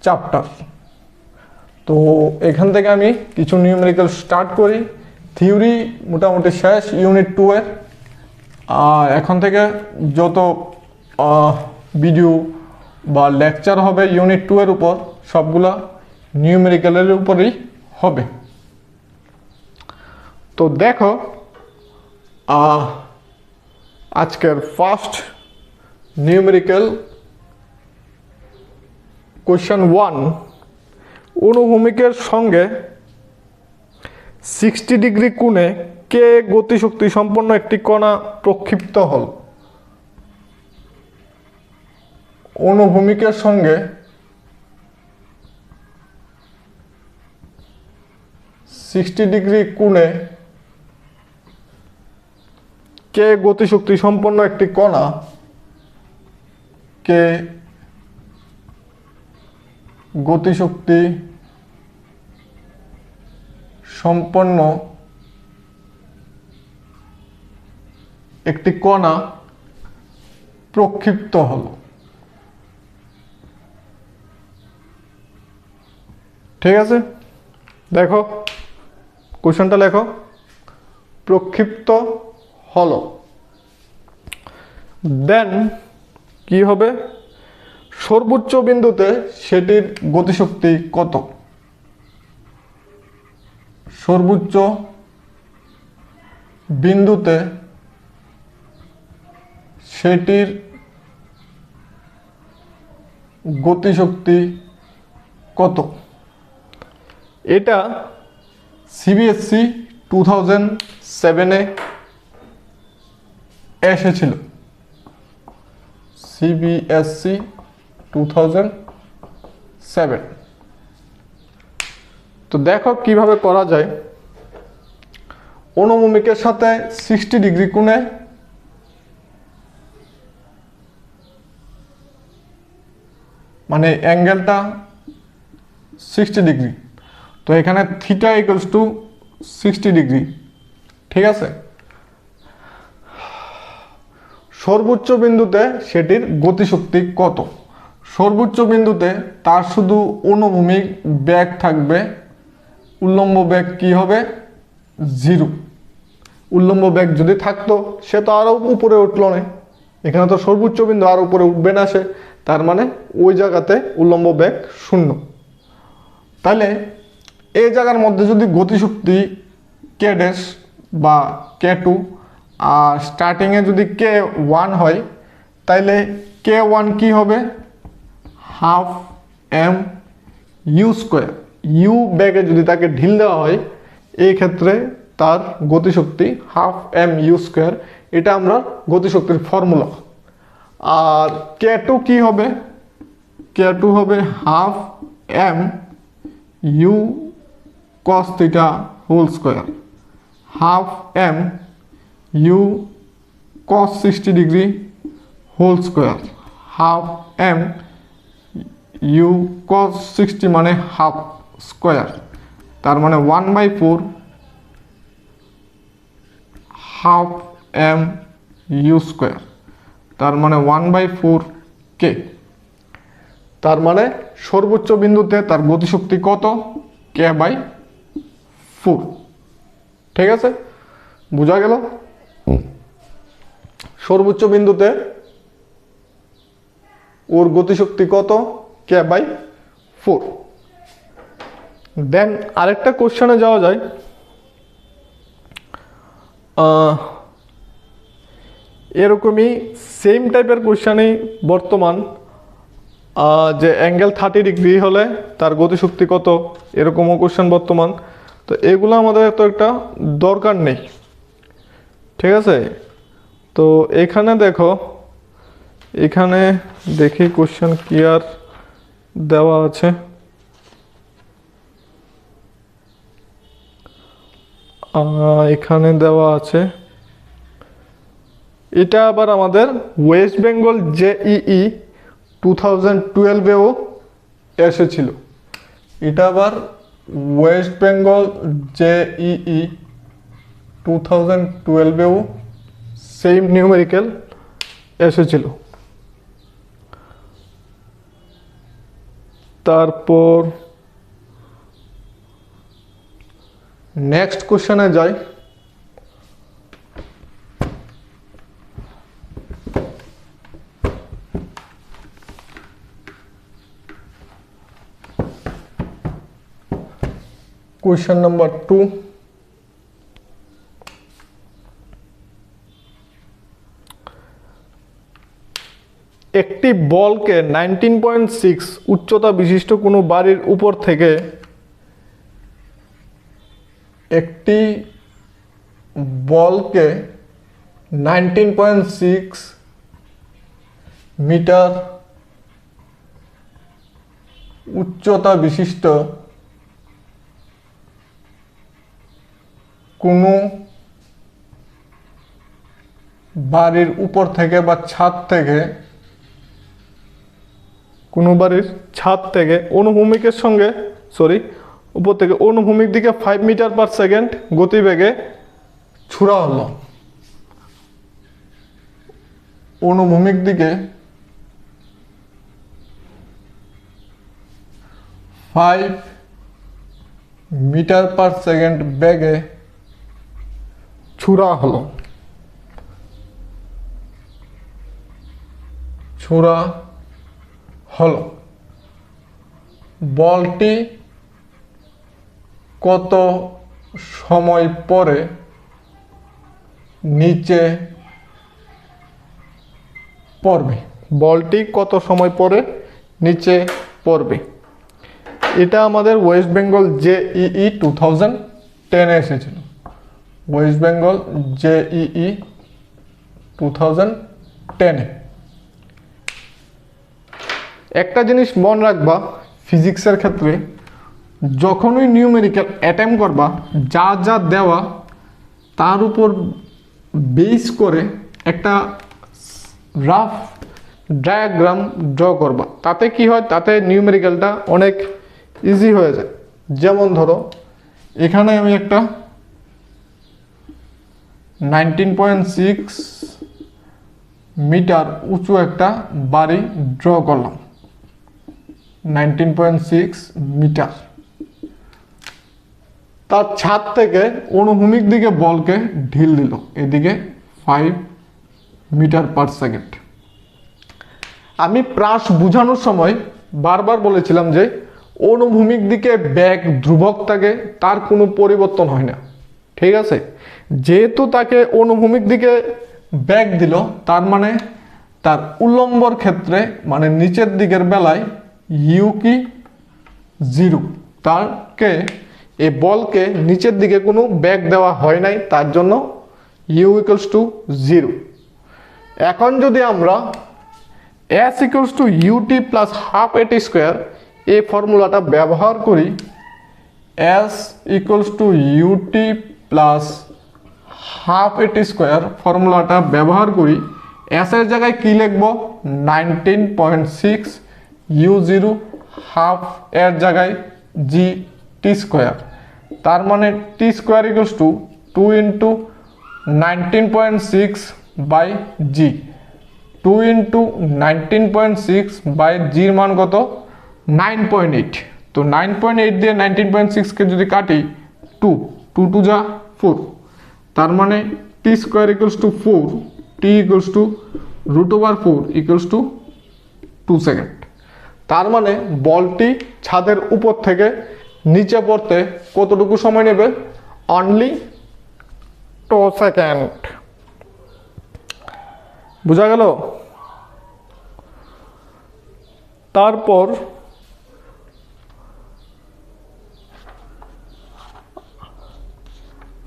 চ্যাপ্টার। তো এখান থেকে আমি কিছু নিউমেরিক্যাল স্টার্ট করি। থিওরি মোটামুটি শেষ ইউনিট 2 এর। এখন থেকে যত ভিডিও বা লেকচার হবে ইউনিট 2 এর উপর সবগুলা নিউমেরিক্যালের উপরেই হবে। তো দেখো আজকের ফার্স্ট নিউমেরিক্যাল কোয়েশ্চেন 1, অনুভূমিকের সঙ্গে 60 ডিগ্রি কোণে কে গতিশক্তি সম্পন্ন একটি কণা প্রক্ষিপ্ত হল। অনুভূমিকের সঙ্গে 60 ডিগ্রি কোণে কে গতিশক্তি সম্পন্ন একটি কণা কে গতিশক্তি সম্পন্ন একটি কণা প্রক্ষিপ্ত হলো। ঠিক আছে, দেখো কোশ্চেনটা লেখো, প্রক্ষিপ্ত হলো, দেন কি হবে, সর্বোচ্চ বিন্দুতে সেটির গতিশক্তি কত? সর্বোচ্চ বিন্দুতে সেটির গতিশক্তি কত? এটা সিবিএসসি 2007-এ এসেছিল। সিবিএসসি 2007। তো দেখো কিভাবে করা যায়। অনুভূমিকের সাথে 60 ডিগ্রি কোণে মানে অ্যাঙ্গেলটা 60 ডিগ্রি, তো এখানে থিটা ইকুয়ালস টু 60 ডিগ্রি। ঠিক আছে, সর্বোচ্চ বিন্দুতে সেটির গতিশক্তি কত? সর্বোচ্চ বিন্দুতে তার শুধু অনুভূমিক বেগ থাকবে, উল্লম্ব বেগ কি হবে? 0। উল্লম্ব বেগ যদি থাকতো সে তো আরো উপরে উঠলো না, এখানে তো সর্বোচ্চ বিন্দু আর উপরে উঠবে না সে, তার মানে ওই জায়গাতে উল্লম্ব বেগ 0। তাহলে এই জায়গার মধ্যে যদি গতিশক্তি কে ড্যাশ বা K2 আর স্টার্টিংয়ে যদি K1 হয়, তাইলে K1 কি হবে? Half M U square. U বেগে যদি তাকে ঢিল দেওয়া হয়, এই ক্ষেত্রে তার গতিশক্তি হাফ এম ইউ স্কোয়ার। এটা আমরা গতিশক্তির ফর্মুলা। আর K2 কি হবে? K2 হবে half M U cos theta whole square. Half M U cos 60 degree whole square. Half M U cos 60 মানে হাফ স্কোয়ার, তার মানে 1/4 হাফ এম ইউ স্কোয়ার, তার মানে 1/4 কে। তার মানে সর্বোচ্চ বিন্দুতে তার গতিশক্তি কত? K/4। ঠিক আছে, বোঝা গেল? সর্বোচ্চ বিন্দুতে ওর গতিশক্তি কত? K/4। দেন আরেকটা কোশ্চেনে যাওয়া যায়। এরকমই সেম টাইপের কোশ্চেনই বর্তমান, যে অ্যাঙ্গেল 30 ডিগ্রি হলে তার গতিশক্তি কত, এরকমও কোশ্চেন বর্তমান। তো এগুলো আমাদের তো একটা দরকার নেই। ঠিক আছে, তো এখানে দেখো, এখানে দেখি কোশ্চেন কি আর দেওয়া আছে। এখানে দেওয়া আছে, এটা আবার আমাদের ওয়েস্ট বেঙ্গল JEE 2012-এও এসেছিল। এটা আবার ওয়েস্ট বেঙ্গল JEE 2012-এও সেম নিউমেরিক্যাল এসেছিল। তারপর নেক্সট কোশ্চেনে যাই। Question number 2। একটি বলকে 19.6 উচ্চতা বিশিষ্ট কোনো বাড়ির উপর থেকে একটি বলকে 19.6 মিটার উচ্চতা বিশিষ্ট কোনো বাড়ির উপর থেকে বা ছাদ থেকে কোনো বাড়ির ছাদ থেকে অনুভূমিকের সঙ্গে উপর থেকে অনুভূমিক দিকে 5 মিটার পার সেকেন্ড গতিবেগে ছুড়া হলো। অনুভূমিক দিকে 5 মিটার পার সেকেন্ড বেগে ছুড়া হলো। বলটি কত সময় পরে নিচে পড়বে? বলটি কত সময় পরে নিচে পড়বে? এটা আমাদের ওয়েস্ট বেঙ্গল JEE 2010 এসেছিল। West Bengal JEE 2010। একটা জিনিস মনে রাখবা, ফিজিক্সের ক্ষেত্রে যখনই নিউমেরিক্যাল অ্যাটেম্প করবা, যা যা দেওয়া তার উপর বেস করে একটা রাফ ডায়াগ্রাম ড্র করবা। তাতে কি হয়, তাতে নিউমেরিক্যালটা অনেক ইজি হয়ে যায়। যেমন ধরো এখানে আমি একটা 19.6 মিটার উঁচু একটা বাড়ি ড্র করলাম। 19.6 মিটার। তার ছাদ থেকে অনুভূমিক দিকে বলকে ঢিল দিল এদিকে 5 মিটার পার সেকেন্ড। আমি প্রাস বোঝানোর সময় বারবার বলেছিলাম যে অনুভূমিক দিকে বেগ ধ্রুবক থাকে, তার কোনো পরিবর্তন হয় না। ঠিক আছে, যেহেতু তাকে অনুভূমিক দিকে বেগ দিল, তার মানে তার উল্লম্বর ক্ষেত্রে মানে নিচের দিকের বেলায় ইউ কি 0। তারকে এই বলকে নিচের দিকে কোনো বেগ দেওয়া হয় নাই, তার জন্য ইউ ইকুয়ালস টু 0। এখন যদি আমরা S equals to UT plus half AT square এই ফর্মুলাটা ব্যবহার করি, S equals to UT plus half AT square ফর্মুলাটা ব্যবহার করি, S এর জায়গায় কি লিখব? 19.6 U0 হাফ এর জায়গায় জি টি স্কোয়ার। তার মানে T square equals to 2 into 19.6 by G. 2 into 19.6 by জির মান কত? 9.8। তো 9.8 দিয়ে 19.6কে যদি কাটি 2 2 যা 4, তার মানে T square equals to 4, T equals to √4 equals to 2 second. তার মানে বলটি ছাদের উপর থেকে নিচে পড়তে কতটুকু সময় নেবে? Only 2 second. বুঝা গেল? তারপর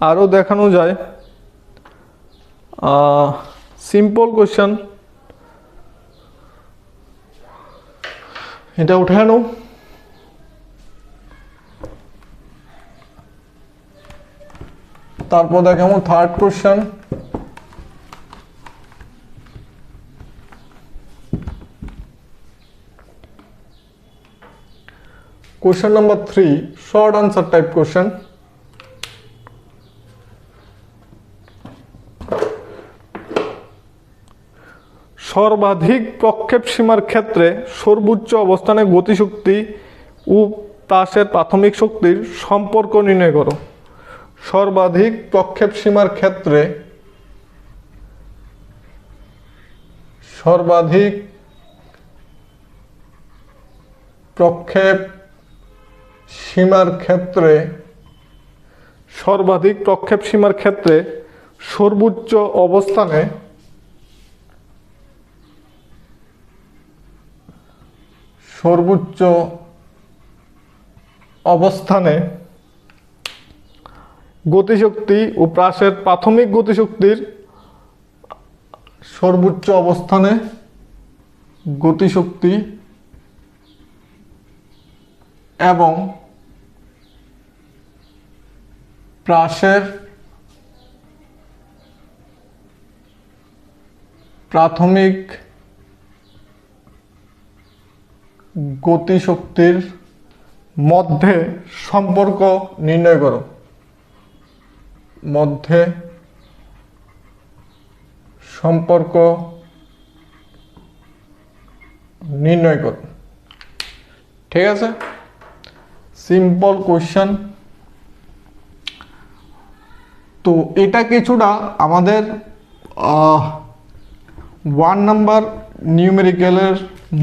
আরো দেখানো যায় সিম্পল কোশ্চেন। এটা উঠে আনো। তারপর দেখাবো third question. Question number 3, short answer type question. সর্বাধিক প্রক্ষেপ সীমার ক্ষেত্রে সর্বোচ্চ অবস্থানে গতিশক্তি ও তাসের প্রাথমিক শক্তির সম্পর্ক নির্ণয় করো। সর্বাধিক প্রক্ষেপ সীমার ক্ষেত্রে সর্বাধিক প্রক্ষেপ সীমার ক্ষেত্রে সর্বোচ্চ অবস্থানে গতিশক্তি ও প্রাসের প্রাথমিক গতিশক্তির সর্বোচ্চ অবস্থানে গতিশক্তি এবং প্রাসের প্রাথমিক গতিশক্তির মধ্যে সম্পর্ক নির্ণয় করো। মধ্যে সম্পর্ক নির্ণয় করো। ঠিক আছে, সিম্পল কোশ্চেন। তো এটা কিছুটা আমাদের 1 নাম্বার নিউমেরিক্যালের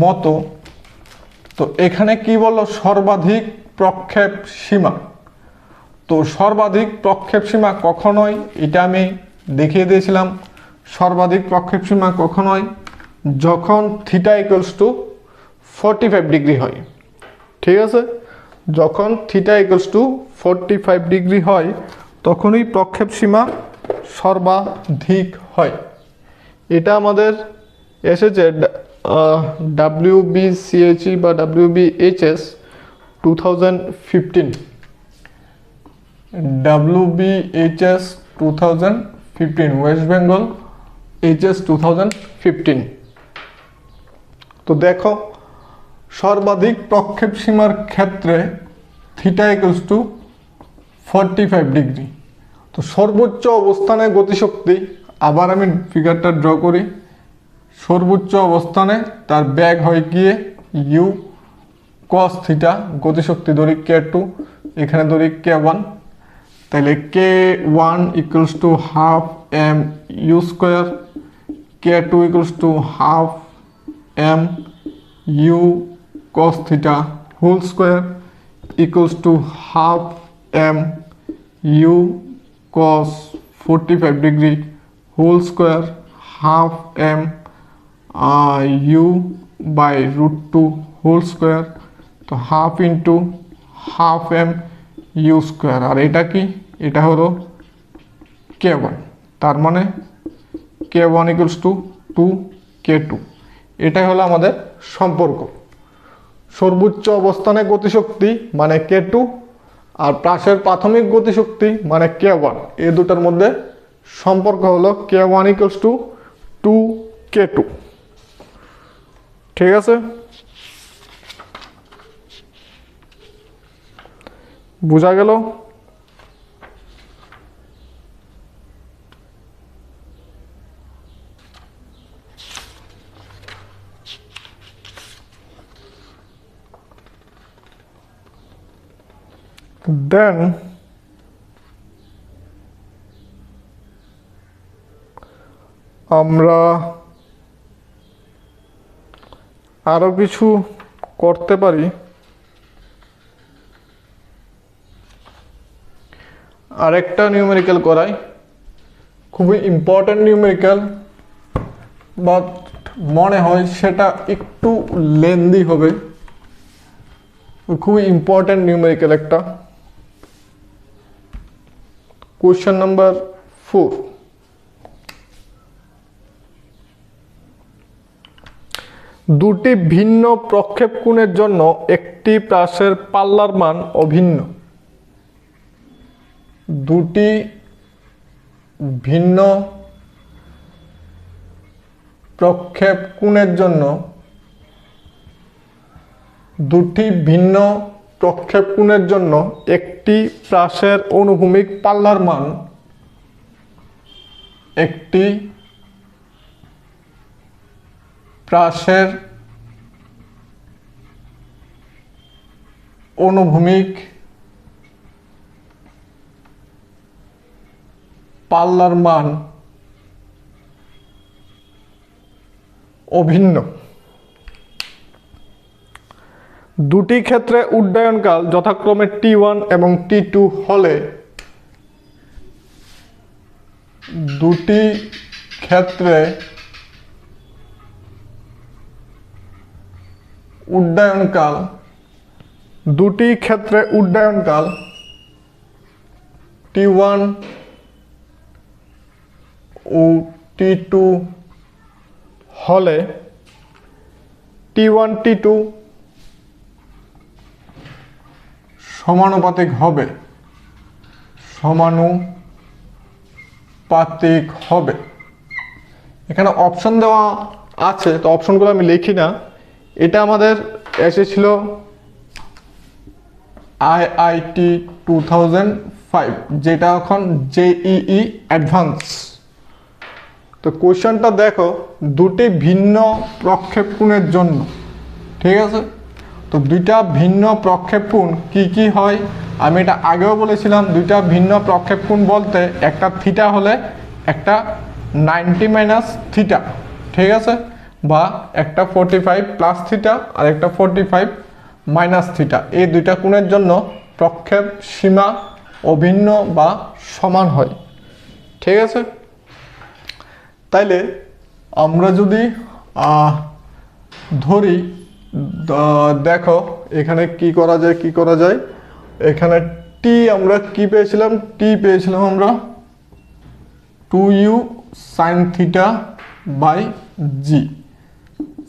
মতো। তো এখানে কি বললো, সর্বাধিক প্রক্ষেপ সীমা। তো সর্বাধিক প্রক্ষেপ সীমা কখন হয় এটা আমি দেখিয়ে দিয়েছিলাম। সর্বাধিক প্রক্ষেপ সীমা কখন হয়, যখন থিটা ইকুয়ালস টু 45 ডিগ্রি হয়। ঠিক আছে, যখন থিটা ইকুয়ালস টু 45 ডিগ্রি হয় তখনই প্রক্ষেপ সীমা সর্বাধিক হয়। এটা আমাদের এসেছে WBCHE বা WBHS 2015। WBHS 2015, West Bengal HS 2015। তো দেখো, সর্বাধিক প্রক্ষেপ সীমার ক্ষেত্রে থিটা ইকুয়ালস টু 45 ডিগ্রি। তো সর্বোচ্চ অবস্থানে গতিশক্তি, আবার আমি ফিগারটা ড্র করি। সর্বোচ্চ অবস্থানে তার ব্যাগ হয় গিয়ে ইউ কস থিটা, গতিশক্তি ধরি K2, এখানে ধরি K1। তাহলে K1 equals to half M U square, K2 equals to half M U cos theta whole square equals to half M U cos 45 degree whole square, half M U by √2 whole square. তো half into half M U square. আর এটা কি, এটা হলো K1। তার মানে K1 equals two 2K2। এটাই হলো আমাদের সম্পর্ক। সর্বোচ্চ অবস্থানে গতিশক্তি মানে K2 আর প্রাসের প্রাথমিক গতিশক্তি মানে K1, এই দুটার মধ্যে সম্পর্ক হলো K1 ইকুয়ালস টু 2K2। ঠিক আছে, বোঝা গেল? দেন আমরা আরো কিছু করতে পারি। আরেকটা নিউমেরিক্যাল করাই, খুবই ইম্পর্টেন্ট নিউমেরিক্যাল, বাট মনে হয় সেটা একটু লেন্দি হবে। খুবই ইম্পর্টেন্ট নিউমেরিক্যাল একটা। Question number 4। দুটি ভিন্ন প্রক্ষেপ কোণের জন্য একটি প্রাসের পাল্লার মান অভিন্ন। দুটি ভিন্ন প্রক্ষেপ কোণের জন্য একটি প্রাসের অনুভূমিক পাল্লার মান প্রাসের অনুভূমিক পাল্লার মান অভিন্ন। দুটি ক্ষেত্রে উড্ডয়নকাল যথাক্রমে T1 এবং T2 হলে দুটি ক্ষেত্রে উড্ডয়নকাল T1 T1 ও T2 হলে T1 T2 সমানুপাতিক হবে, সমানুপাতিক হবে। এখানে অপশন দেওয়া আছে, তো অপশনগুলো আমি লিখি না। এটা আমাদের এসেছিল IIT 2005, যেটা এখন JEE অ্যাডভান্স। তো কোশ্চেনটা দেখো, দুটি ভিন্ন প্রক্ষেপণের জন্য, ঠিক আছে। তো দুইটা ভিন্ন প্রক্ষেপণ কি কি হয় আমি এটা আগেও বলেছিলাম। দুইটা ভিন্ন প্রক্ষেপণ বলতে একটা থিটা হলে একটা 90 মাইনাস থিটা, ঠিক আছে, বা একটা 45 প্লাস থিটা আর একটা 45 মাইনাস থিটা। এই দুইটা কোণের জন্য প্রক্ষেপ সীমা অভিন্ন বা সমান হয়, ঠিক আছে। তাইলে আমরা যদি ধরি, দেখো এখানে কি করা যায়, এখানে টি আমরা কি পেয়েছিলাম, আমরা 2u sin theta by g।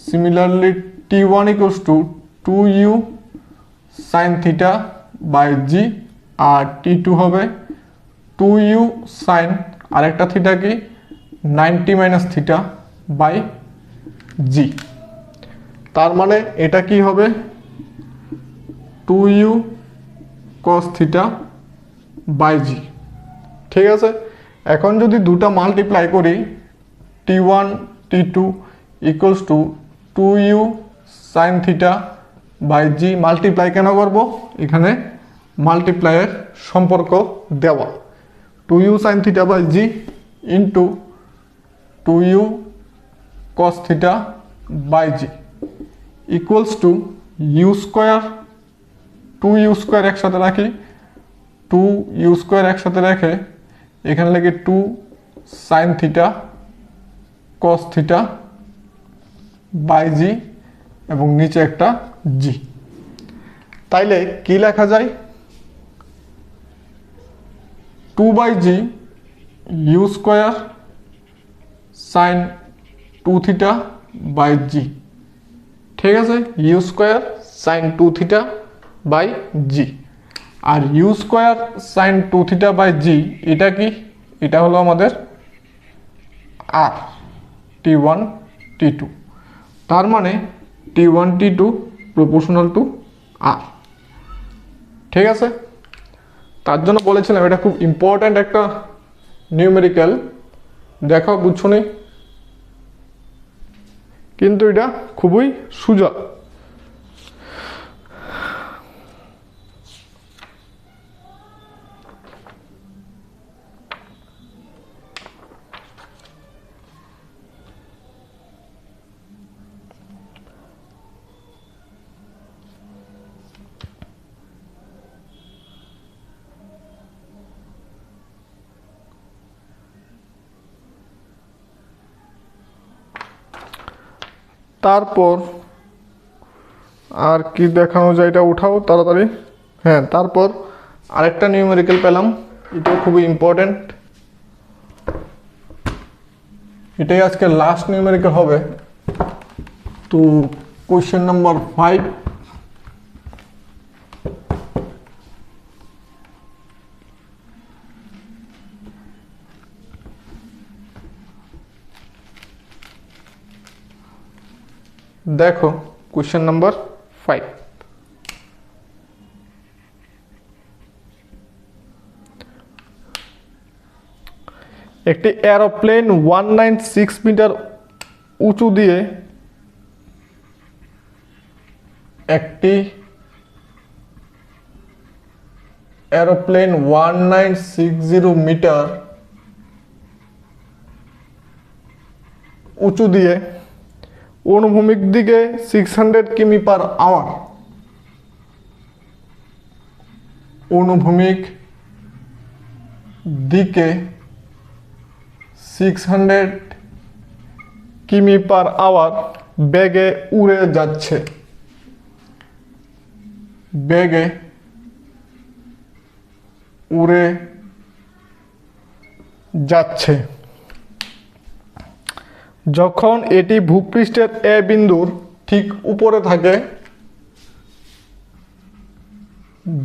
Similarly T1 equals to 2u sin theta by g, R T2 হবে 2u sin আরেকটা থিটা কি 90 মাইনাস থিটা বাই g। তার মানে এটা কি হবে 2u cos theta by g, ঠিক আছে। এখন যদি দুটা মাল্টিপ্লাই করি, T1 T2 equals to 2u sin theta by g, multiply কেন করব, এখানে মাল্টিপ্লাইয়ের সম্পর্ক দেওয়া। 2u sin theta by g into 2u cos theta by g equals to u square, 2u square একসাথে রাখি, 2u স্কোয়ার একসাথে রেখে এখানে লাগে 2 sin theta cos theta by g এবং নিচে একটা g। তাইলে কি লেখা যায়, 2 by g u square sin 2 theta by g, ঠিক আছে, u square sin 2 theta by g। আর u square sin 2 theta by g এটা কি, এটা হলো আমাদের r T1 T2। তার মানে T1 T2 proportional to r, ঠিক আছে। তার জন্য বলেছিলাম এটা খুব ইম্পর্ট্যান্ট একটা নিউমেরিক্যাল। দেখো বুঝছো নি, কিন্তু এটা খুবই সোজা। তারপর আর কি দেখানো যায়, এটা উঠাও তাড়াতাড়ি। হ্যাঁ, তারপর আরেকটা নিউমেরিক্যাল পেলাম, এটাও খুবই ইম্পর্টেন্ট। এটাই আজকে লাস্ট নিউমেরিক্যাল হবে। তো কোয়েশ্চেন নাম্বার 5, দেখো কোয়েশ্চেন নাম্বার 5, একটি এরোপ্লেন 196 মিটার উঁচু দিয়ে একটি এরোপ্লেন 1960 মিটার উঁচু দিয়ে অনুভূমিক দিকে 600 কিমি পার আওয়ার, অনুভূমিক দিকে 600 কিমি পার আওয়ার বেগে উড়ে যাচ্ছে, বেগে উড়ে যাচ্ছে। যখন এটি ভূপৃষ্ঠের এ বিন্দুর ঠিক উপরে থাকে,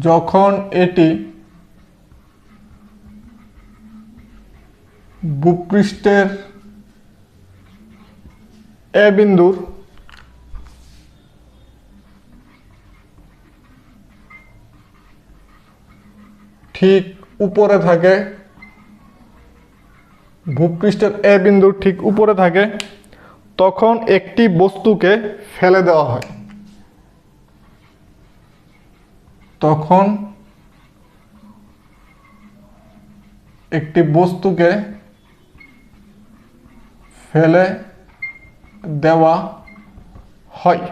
যখন এটি ভূপৃষ্ঠের এ বিন্দুর ঠিক উপরে থাকে, ভূপৃষ্ঠের এ বিন্দুর ঠিক উপরে থাকে, তখন একটি বস্তুকে ফেলে দেওয়া হয়। তখন একটি বস্তুকে ফেলে দেওয়া হয়।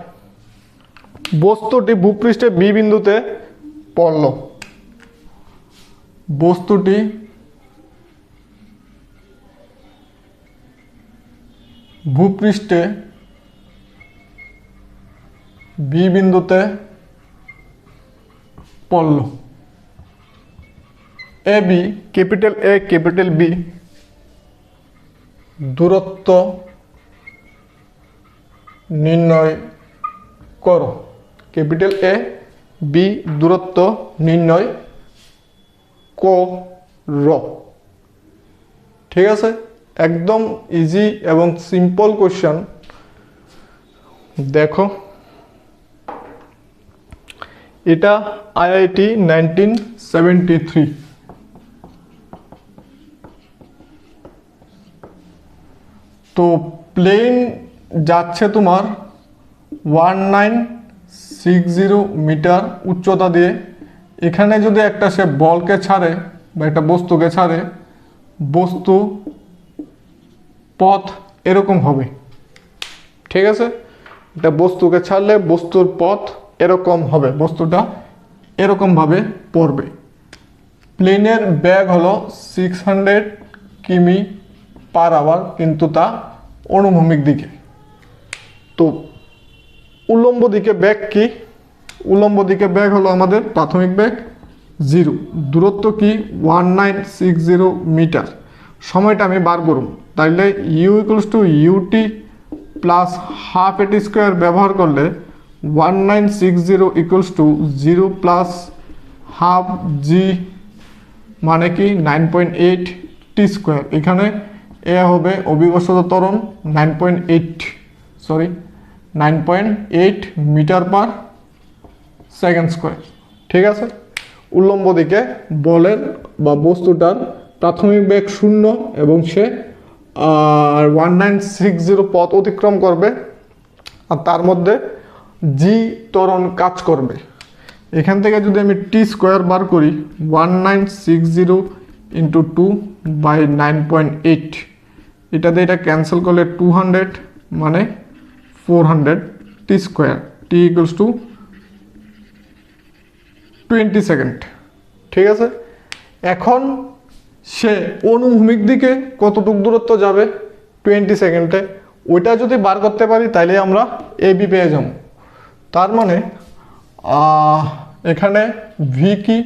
বস্তুটি ভূপৃষ্ঠে বি বিন্দুতে পড়ল। বস্তুটি ভূপৃষ্ঠে বি বিন্দুতে পড়ল। A B, capital A capital B দূরত্ব নির্ণয় করো। ক্যাপিটাল এ বি দূরত্ব নির্ণয় করো। ঠিক আছে, একদম ইজি এবং সিম্পল কোশ্চেন। দেখো, এটা আইআইটি 1973। তো প্লেন যাচ্ছে তোমার 1960 মিটার উচ্চতা দিয়ে। এখানে যদি একটা সে বলকে ছাড়ে বা একটা বস্তুকে ছাড়ে, বস্তু পথ এরকম হবে। ঠিক আছে, এটা বস্তুকে ছাড়লে বস্তুর পথ এরকম হবে, বস্তুটা এরকমভাবে পড়বে। প্লেনের বেগ হলো 600 কিমি পার আওয়ার, কিন্তু তা অনুভূমিক দিকে। তো উল্লম্ব দিকে বেগ কি? উল্লম্ব দিকে বেগ হলো আমাদের প্রাথমিক বেগ 0, দূরত্ব কি 1960 মিটার। সময়টা আমি বার করব, তাইলে U equals to UT plus half AT square ব্যবহার করলে 1960 equals to 0 plus half G মানে কি 9.8 টি স্কোয়ার। এখানে এ হবে অভিকর্ষজ ত্বরণ 9.8 মিটার পার সেকেন্ড স্কোয়ার। ঠিক আছে, উল্লম্ব দিকে বলের বা বস্তুটার প্রাথমিক বেগ 0 এবং সে 1960 পথ অতিক্রম করবে, আর তার মধ্যে জি ত্বরণ কাজ করবে। এখান থেকে যদি আমি টি স্কোয়ার বার করি, 1960 ইন্টু 2 বাই 9.8, এটাতে এটা ক্যান্সেল করলে 200 মানে 400 T square. T equals to 20 second. ঠিক আছে, এখন সে অনুভূমিক দিকে কতটুকু দূরত্ব যাবে 20 সেকেন্ডে, ওইটা যদি বার করতে পারি তাইলে আমরা এ বি পেয়ে যাব। তার মানে এখানে ভি কি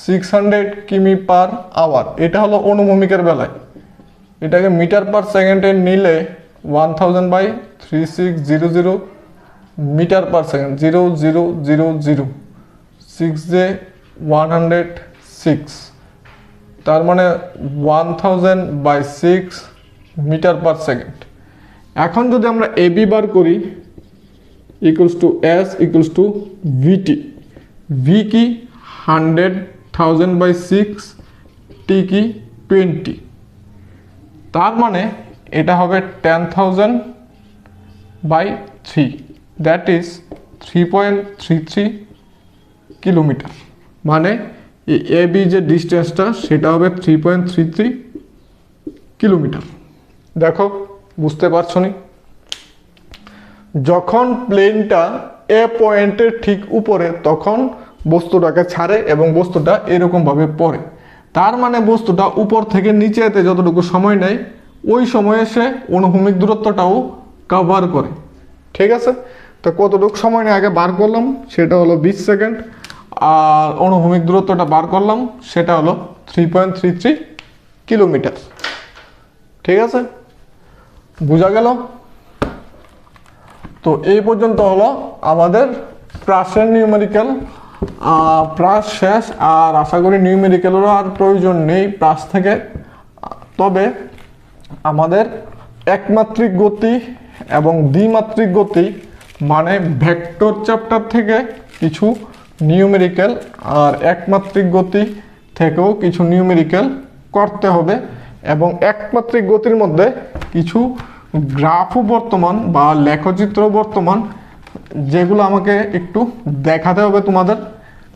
600 কিমি পার আওয়ার, এটা হলো অনুভূমিকের বেলায়। এটাকে মিটার পার সেকেন্ডে নিলে 1000/3600 মিটার পার সেকেন্ড, 0000 6 যে 106, তার মানে 1000/6 মিটার পার সেকেন্ড। এখন যদি আমরা এ বি বার করি, equals to S equals to VT. V কি 100,000/6, টি কি 20, তার মানে এটা হবে 10,000/3, দ্যাট ইজ 3.33 কিলোমিটার। মানে এ বি যে ডিস্টেন্সটা সেটা হবে 3.33 কিলোমিটার। দেখো, বুঝতে পারছো নি? যখন প্লেনটা এ পয়েন্টের ঠিক উপরে, তখন বস্তুটাকে ছাড়ে এবং বস্তুটা এরকমভাবে পড়ে। তার মানে বস্তুটা উপর থেকে নিচে যেতে যতটুকু সময় নেয়, ওই সময়ে সে অনুভূমিক দূরত্বটাও কভার করে। ঠিক আছে, তো কতটুকু সময় নিয়ে আগে বার করলাম, সেটা হলো 20 সেকেন্ড। আর অনুভূমিক দূরত্বটা বার করলাম, সেটা হলো 3.33 কিলোমিটার। ঠিক আছে, বোঝা গেল? তো এই পর্যন্ত হলো আমাদের প্রাসের নিউমেরিক্যাল। প্রাস শেষ, আর আশা করি নিউমেরিক্যালেরও আর প্রয়োজন নেই প্রাস থেকে। তবে আমাদের একমাত্রিক গতি এবং দ্বিমাত্রিক গতি মানে ভেক্টর চ্যাপ্টার থেকে কিছু নিউমেরিক্যাল আর একমাত্রিক গতি থেকেও কিছু নিউমেরিক্যাল করতে হবে। এবং একমাত্রিক গতির মধ্যে কিছু গ্রাফও বর্তমান বা লেখচিত্র বর্তমান, যেগুলো আমাকে একটু দেখাতে হবে তোমাদের,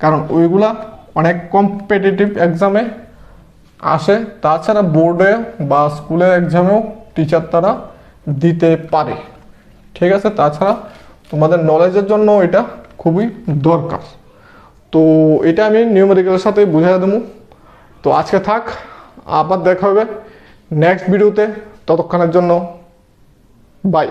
কারণ ওইগুলা অনেক কম্পিটিটিভ এক্সামে আসে। তাছাড়া বোর্ডে বা স্কুলের এক্সামেও টিচার তারা দিতে পারে। ঠিক আছে, তাছাড়া তোমাদের নলেজের জন্য এটা খুবই দরকার। তো এটা আমি নিউমেরিক্যালের সাথে বুঝিয়ে দেবো। তো আজকে থাক, আবার দেখা হবে নেক্সট ভিডিওতে। ততক্ষণের জন্য বাই।